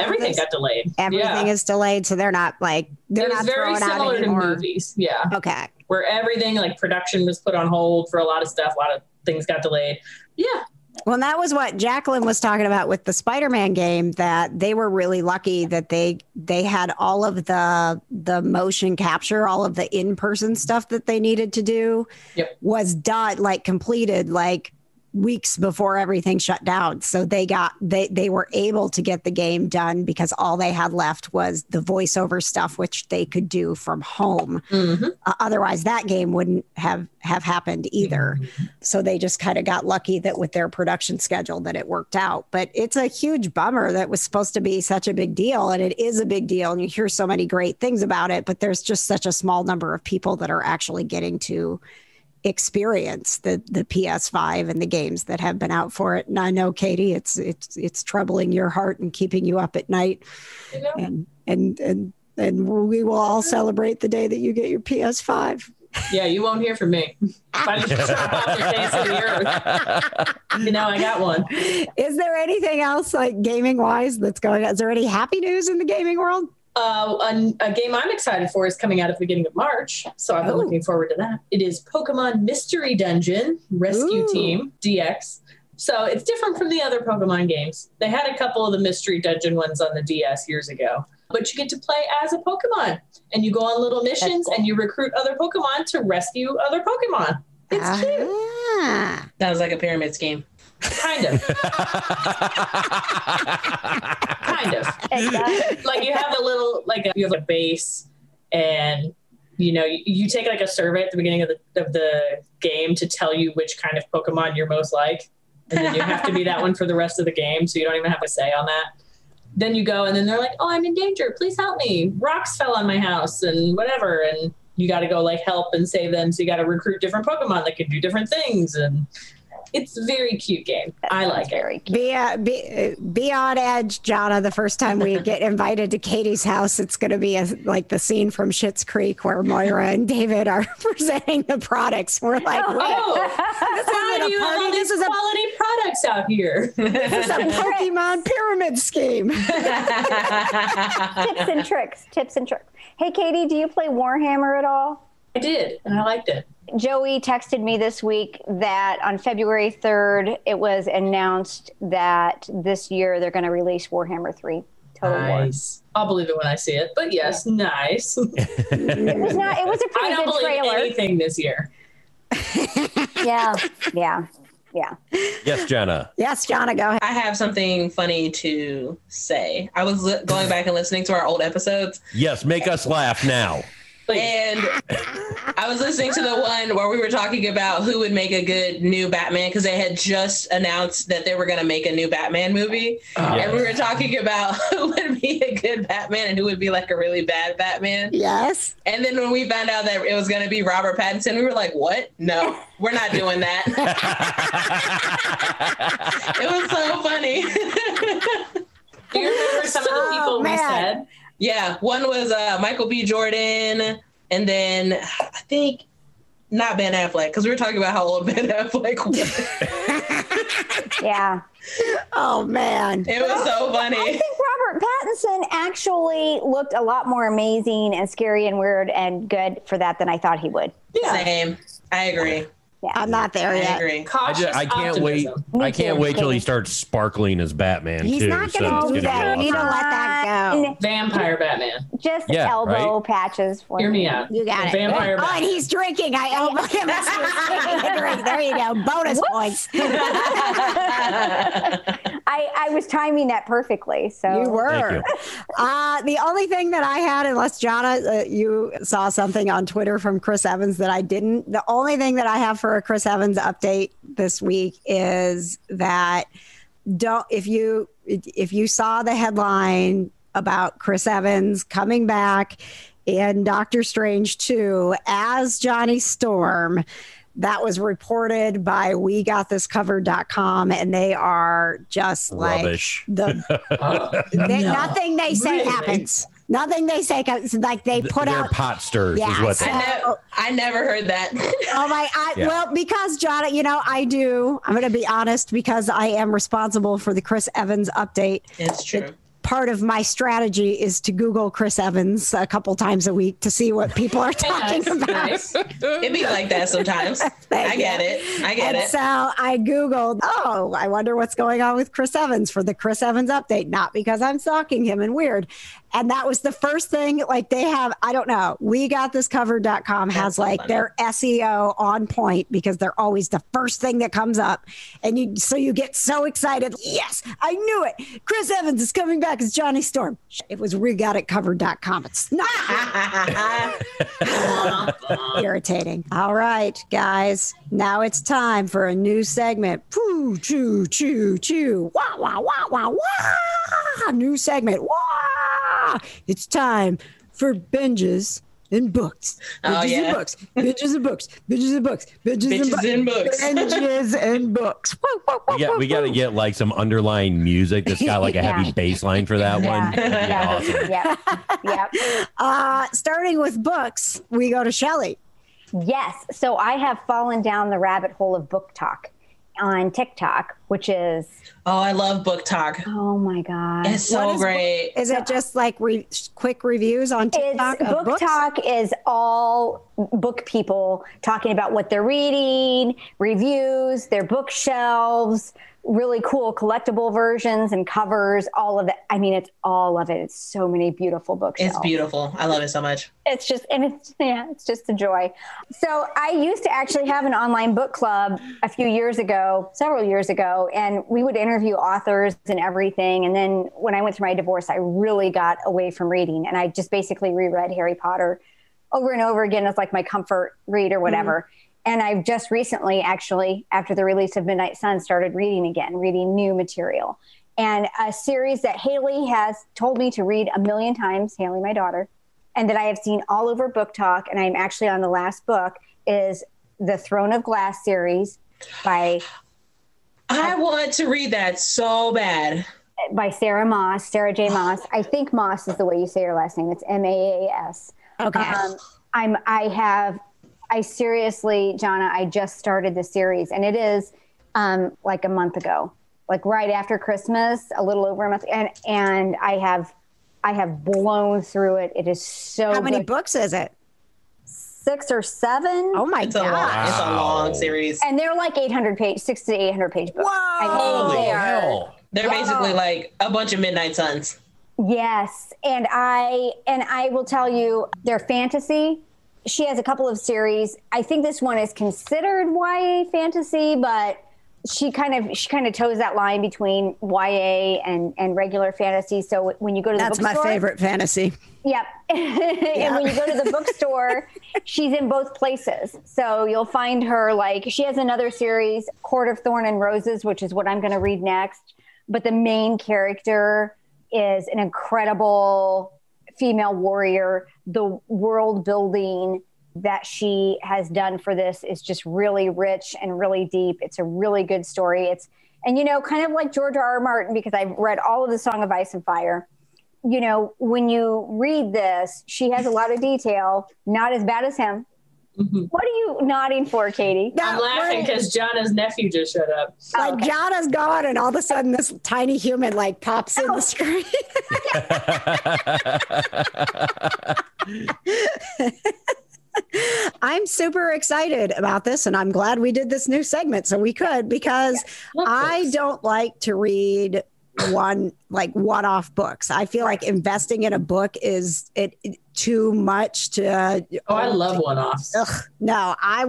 everything got delayed. Everything is delayed. So they're not like, they're not very throwing out similar to anymore. movies. Yeah. Okay. Where everything like production was put on hold for a lot of stuff. A lot of things got delayed. Yeah. Well, that was what Jacqueline was talking about with the Spider-Man game, that they were really lucky that they had all of the motion capture, all of the in-person stuff that they needed to do was done, like completed like weeks before everything shut down. So they were able to get the game done because all they had left was the voiceover stuff, which they could do from home. Otherwise that game wouldn't have happened either. So they just kind of got lucky that with their production schedule that it worked out. But it's a huge bummer that was supposed to be such a big deal. And it is a big deal. And you hear so many great things about it, but there's just such a small number of people that are actually getting to experience the PS5 and the games that have been out for it. And I know, Katie, it's troubling your heart and keeping you up at night. And we will all celebrate the day that you get your PS5. Yeah, you won't hear from me. I just drop off the face of the earth. You know, I got one. Is there anything else like gaming wise that's going on? Is there any happy news in the gaming world? A game I'm excited for is coming out at the beginning of March, so I've been looking forward to that. It is Pokemon Mystery Dungeon Rescue Team DX. So it's different from the other Pokemon games. They had a couple of the Mystery Dungeon ones on the DS years ago, but you get to play as a Pokemon, and you go on little missions and you recruit other Pokemon to rescue other Pokemon. It's cute. Sounds like a pyramid scheme. Kind of. Kind of. Like you have a little, you have a base, and you know you take like a survey at the beginning of the game to tell you which kind of Pokemon you're most like, and then you have to be that one for the rest of the game. So you don't even have a say on that. Then you go, and then they're like, "Oh, I'm in danger. Please help me. Rocks fell on my house, and whatever." And you got to go like help and save them. So you got to recruit different Pokemon that can do different things, and it's a very cute game. I like it. Be on edge, Johna. The first time we get invited to Katie's house, it's going to be like the scene from Schitt's Creek where Moira and David are presenting the products. We're like, this is all these quality products out here. This is a Pokemon pyramid scheme. Tips and tricks. Hey, Katie, do you play Warhammer at all? I did, and I liked it. Joey texted me this week that on February 3rd, it was announced that this year they're going to release Warhammer 3 Total War. Nice. I'll believe it when I see it, but yes, nice. It was a pretty I don't good believe trailer. anything this year. Yeah. Yes, Johna. Yes, Johna, go ahead. I have something funny to say. I was going back and listening to our old episodes. Yes, make us laugh now. And I was listening to the one where we were talking about who would make a good new Batman, because they had just announced that they were going to make a new Batman movie. And we were talking about who would be a good Batman and who would be like a really bad Batman. Yes. And then when we found out that it was going to be Robert Pattinson, we were like, what? No, we're not doing that. It was so funny. Do you remember some of the people we said? Yeah, one was Michael B. Jordan, and then I think not Ben Affleck, because we were talking about how old Ben Affleck was. Yeah. Oh, man. It was so funny. I think Robert Pattinson actually looked a lot more amazing and scary and weird and good for that than I thought he would. Yeah. Same. I agree. Yeah. I'm not there I yet. agree. I can't wait. I can't wait till he starts sparkling as Batman. He's too, not going to do that. We need to let that go. Vampire Batman. Just elbow patches for Hear me out. You got it. Vampire Oh, and he's drinking. I elbowed him as he was drinking the drink. There you go. Bonus points. I was timing that perfectly. So You were. The only thing that I had, unless Johna, you saw something on Twitter from Chris Evans that I didn't. The only thing that I have for a Chris Evans update this week is that if you saw the headline about Chris Evans coming back in Doctor Strange 2 as Johnny Storm, that was reported by WeGotThisCovered.com, and they are just rubbish. Nothing they say happens. Nothing they say, like they put They're out pot stirs, is what they I never heard that. Well, because John, I'm going to be honest, because I am responsible for the Chris Evans update. It's true. Part of my strategy is to Google Chris Evans a couple times a week to see what people are talking about. Nice. It be like that sometimes. I get it. So I Googled, I wonder what's going on with Chris Evans for the Chris Evans update, not because I'm stalking him and weird. And that was the first thing, like they have, I don't know, WeGotThisCovered.com has their SEO on point because they're always the first thing that comes up. And you get so excited. Yes, I knew it. Chris Evans is coming back as Johnny Storm. It was WeGotItCovered.com. It's not irritating. All right, guys. Now it's time for a new segment. Poo, choo, choo, choo. Wah, wah, wah, wah, wah. New segment. Wah. It's time for binges and books. Binges and books. Binges and books. Binges and books. Binges and books. Binges and books. We got to get like some underlying music that's got like a heavy bass line for that one. Awesome. Starting with books, we go to Shelley. Yes. So I have fallen down the rabbit hole of book talk on TikTok, which is... Oh, I love book talk. Oh, my God. It's so great. Is it just like quick reviews on TikTok? Book talk is all book people talking about what they're reading, reviews, their bookshelves, really cool collectible versions and covers, all of it. I mean, it's all of it. It's so many beautiful bookshelves. It's beautiful. I love it so much. It's just a joy. So I used to actually have an online book club several years ago, and we would interview authors and everything. And then when I went through my divorce, I really got away from reading, and I just basically reread Harry Potter over and over again as like my comfort read or whatever. Mm-hmm. And I've just recently, actually, after the release of Midnight Sun, started reading new material. And a series that Haley has told me to read 1,000,000 times, Haley, my daughter, and that I have seen all over Book Talk, and I'm actually on the last book, is the Throne of Glass series by... I want to read that so bad. By Sarah J. Maas. I think Moss is the way you say her last name. It's Maas. Okay. I seriously, Johna, I just started the series, and it is like a month ago, like right after Christmas, a little over a month, and I have blown through it. It is so How many books is it? 6 or 7. Oh my God. It's a long series. And they're like 6 to 800 page books. Whoa. Holy hell. They're basically like a bunch of Midnight Suns. Yes. And I will tell you, they're fantasy. She has a couple of series. I think this one is considered YA fantasy, but she kind of toes that line between YA and regular fantasy. So when you go to the bookstore, that's my favorite fantasy. Yep. And when you go to the bookstore, she's in both places. So you'll find her, like, she has another series, Court of Thorn and Roses, which is what I'm going to read next. But the main character is an incredible female warrior. The world building that she has done for this is just really rich and really deep. It's a really good story. And kind of like George R.R. Martin, because I've read all of the Song of Ice and Fire. When you read this, she has a lot of detail, not as bad as him. Mm-hmm. What are you nodding for, Katie? I'm laughing because Jonna's nephew just showed up. Like, okay. Jonna's gone, and all of a sudden this tiny human like pops in the screen. I'm super excited about this, and I'm glad we did this new segment so we could, because I don't like to read one-off books. I feel like investing in a book is too much to. I love one-offs. No, I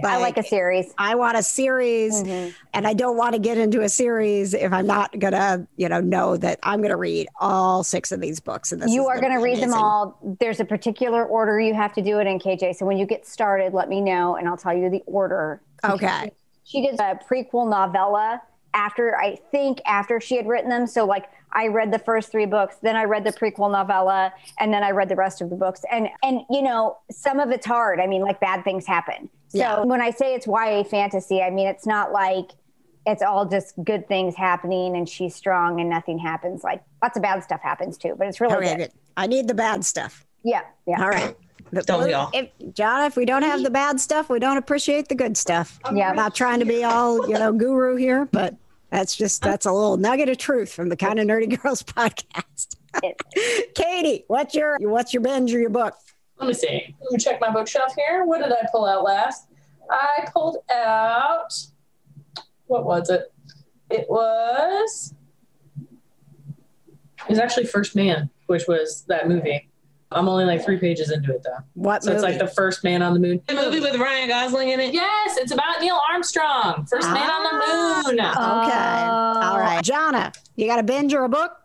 like a series. I want a series, mm-hmm. and I don't want to get into a series if I'm not gonna, know that I'm gonna read all 6 of these books. And you are gonna read them all. There's a particular order you have to do it in, KJ. So when you get started, let me know, and I'll tell you the order. Okay. she did a prequel novella after she had written them. So like I read the first 3 books, then I read the prequel novella, and then I read the rest of the books. And you know, some of it's hard. I mean, like bad things happen. So when I say it's YA fantasy, I mean, it's not like it's all just good things happening and she's strong and nothing happens. Like lots of bad stuff happens too, but it's really good. I need the bad stuff. Yeah. All right. Don't we all? John, if we don't have the bad stuff, we don't appreciate the good stuff. Yeah. I'm not trying to be all, guru here, but that's a little nugget of truth from the Kind of Nerdy Girls podcast. Katie, what's your binge or your book? Let me see. Let me check my bookshelf here. What did I pull out last? I pulled out, what was it? It was actually First Man, which was that movie. I'm only like 3 pages into it though. What so movie? It's like the First Man on the Moon. The movie with Ryan Gosling in it? Yes, it's about Neil Armstrong. First Man on the Moon. Okay. All right. Johna, you got a binge or a book?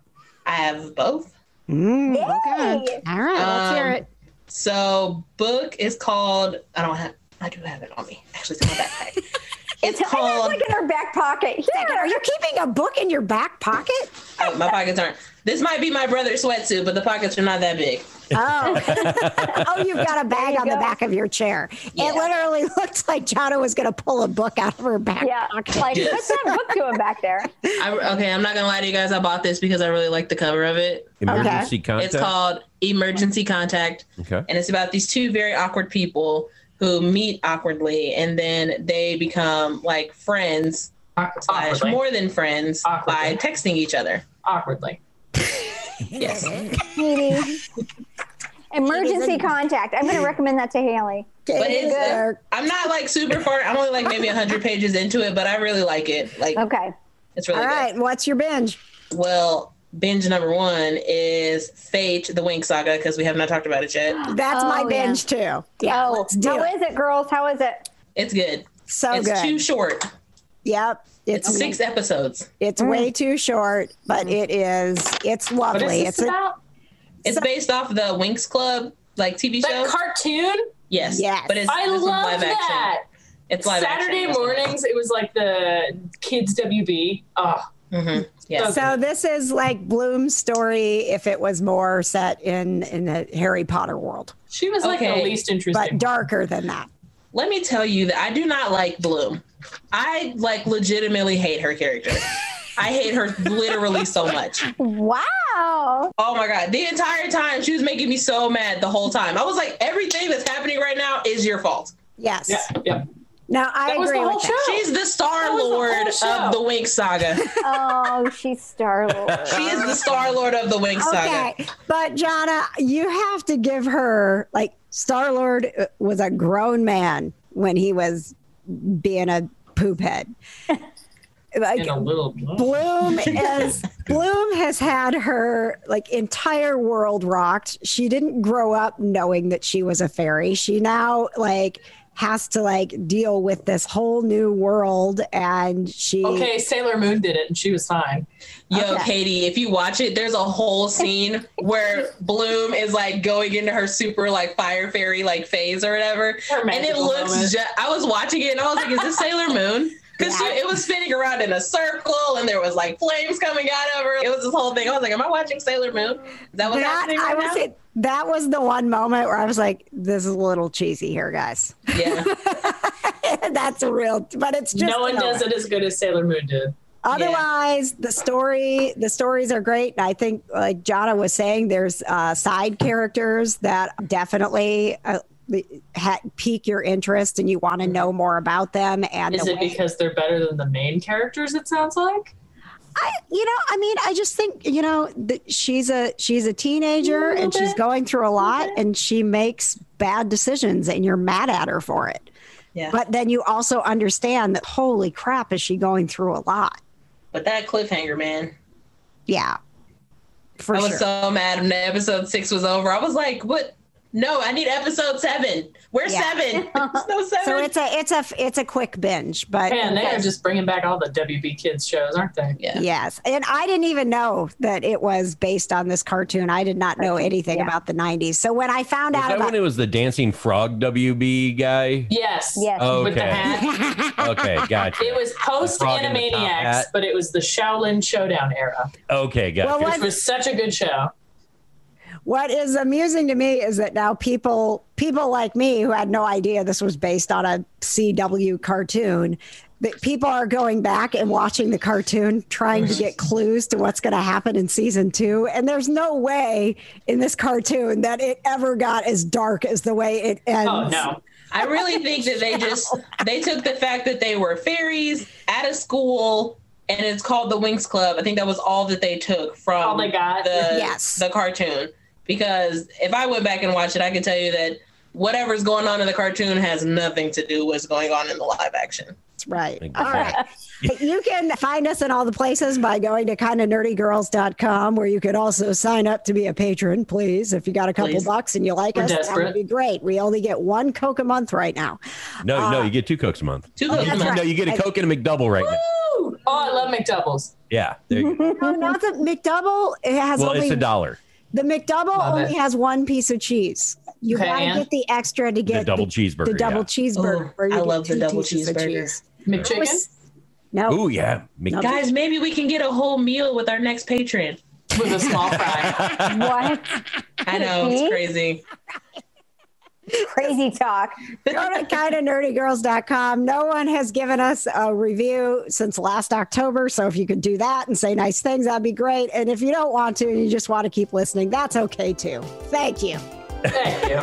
I have both. Okay. All right. Let's hear it. So book is called, I do have it on me. Actually, it's in my backpack. It's I have called, like in her back pocket. Second, are you keeping a book in your back pocket? oh, my pockets aren't. This might be my brother's sweatsuit, but the pockets are not that big. Oh, you've got a bag on the back of your chair. Yeah. It literally looks like Johna was going to pull a book out of her back pocket. Like what's that book doing back there? Okay, I'm not going to lie to you guys. I bought this because I really like the cover of it. Emergency Contact. It's called Emergency Contact. Okay. And it's about these 2 very awkward people who meet awkwardly, and then they become like friends / more than friends by texting each other. Awkwardly. Yes. Emergency Contact. I'm going to recommend that to Haley. But I'm not like super far. I'm only like maybe 100 pages into it, but I really like it. Like, okay. It's really all right. good. What's your binge? Well, binge number 1 is Fate, the Winx Saga, because we have not talked about it yet. That's my binge too. Yeah. How is it, girls? How is it? It's good. So good. It's too short. Yep. It's 6 episodes. It's way too short, but it's lovely. What is this about? It's based off the Winx Club, like TV show. That cartoon? Yes. But it's I love live that. action. It's live Saturday action. mornings, it was like the kids WB. Oh. Mm-hmm. Yeah. So this is like Bloom's story if it was more set in the Harry Potter world. She was like the least interesting. But darker than that. Let me tell you that I do not like Bloom. I like legitimately hate her character. I hate her literally so much. Wow. Oh my God. The entire time she was making me so mad the whole time. I was like, everything that's happening right now is your fault. Yes. Yeah. No, I agree with that. She's the Starlord of the Winx Saga. Oh, she's Starlord. She is the Starlord of the Winx Saga. Okay, but Johna, you have to give her, like, Starlord was a grown man when he was being a poophead. Like, and a little Bloom has had her like entire world rocked. She didn't grow up knowing that she was a fairy. She now like has to like deal with this whole new world, and she Sailor Moon did it and she was fine. Yo, Katie, if you watch it, there's a whole scene where Bloom is like going into her super like fire fairy like phase or whatever, and it looks I was watching it and I was like, is this Sailor Moon? Because it was spinning around in a circle and there was like flames coming out of her. It was this whole thing. I was like, am I watching Sailor Moon? Is that what's happening right now? Say, that was the one moment where I was like, this is a little cheesy here, guys. Yeah. That's a real, but it's just. No one does it as good as Sailor Moon did. Otherwise, the stories are great. And I think, like Johna was saying, there's side characters that definitely pique your interest and you want to know more about them. And is it because they're better than the main characters? It sounds like. I just think, that she's a teenager and she's going through a lot and she makes bad decisions and you're mad at her for it. Yeah. But then you also understand that, holy crap, is she going through a lot? But that cliffhanger, man. Yeah. I was so mad when episode 6 was over. I was like, what No, I need episode 7. Where's 7? There's no 7. So it's a quick binge, but Man, they are just bringing back all the WB Kids shows, aren't they? Yeah. Yes. And I didn't even know that it was based on this cartoon. I did not know anything about the 90s. So when I found out about when it was the Dancing Frog WB guy? Yes. Okay. With the hat. Okay, gotcha. It was post Animaniacs, but it was the Shaolin Showdown era. Okay, gotcha. Which was such a good show. What is amusing to me is that now people like me who had no idea this was based on a CW cartoon, that people are going back and watching the cartoon, trying to get clues to what's going to happen in season 2. And there's no way in this cartoon that it ever got as dark as the way it ends. Oh, no. I really think that they took the fact that they were fairies at a school and it's called the Winx Club. I think that was all that they took from all they got. the cartoon. Because if I went back and watched it, I can tell you that whatever's going on in the cartoon has nothing to do with what's going on in the live action. That's right. All right. You can find us in all the places by going to kindofnerdygirls.com, where you could also sign up to be a patron, please. If you got a couple bucks and you like us, that would be great. We only get 1 Coke a month right now. No, you get 2 Cokes a month. 2 Cokes a month. No, you get a Coke and a McDouble right now. Oh, I love McDoubles. Yeah, there you go. No, not the McDouble. It has it's $1. The McDouble only has 1 piece of cheese. You gotta get the extra to get the double cheeseburger. The double cheeseburger. I love the double cheeseburger. McChicken? No. Oh yeah, guys, maybe we can get a whole meal with our next patron with a small fry. What? I know, it's crazy. Crazy talk. Go to kindofnerdygirls.com. No one has given us a review since last October, so if you could do that and say nice things, that'd be great. And if you don't want to and you just want to keep listening, that's okay too. Thank you. Thank you.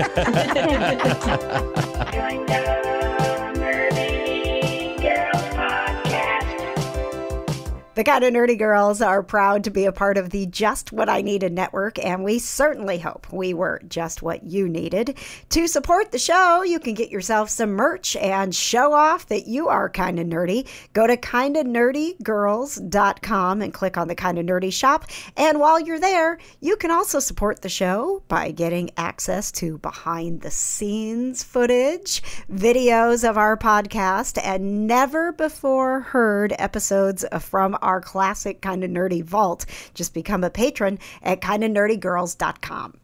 The Kind of Nerdy Girls are proud to be a part of the Just What I Needed network, and we certainly hope we were just what you needed. To support the show, you can get yourself some merch and show off that you are kind of nerdy. Go to kindofnerdygirls.com and click on the Kind of Nerdy shop. And while you're there, you can also support the show by getting access to behind-the-scenes footage, videos of our podcast, and never-before-heard episodes from our classic Kind of Nerdy vault. Just become a patron at kindofnerdygirls.com.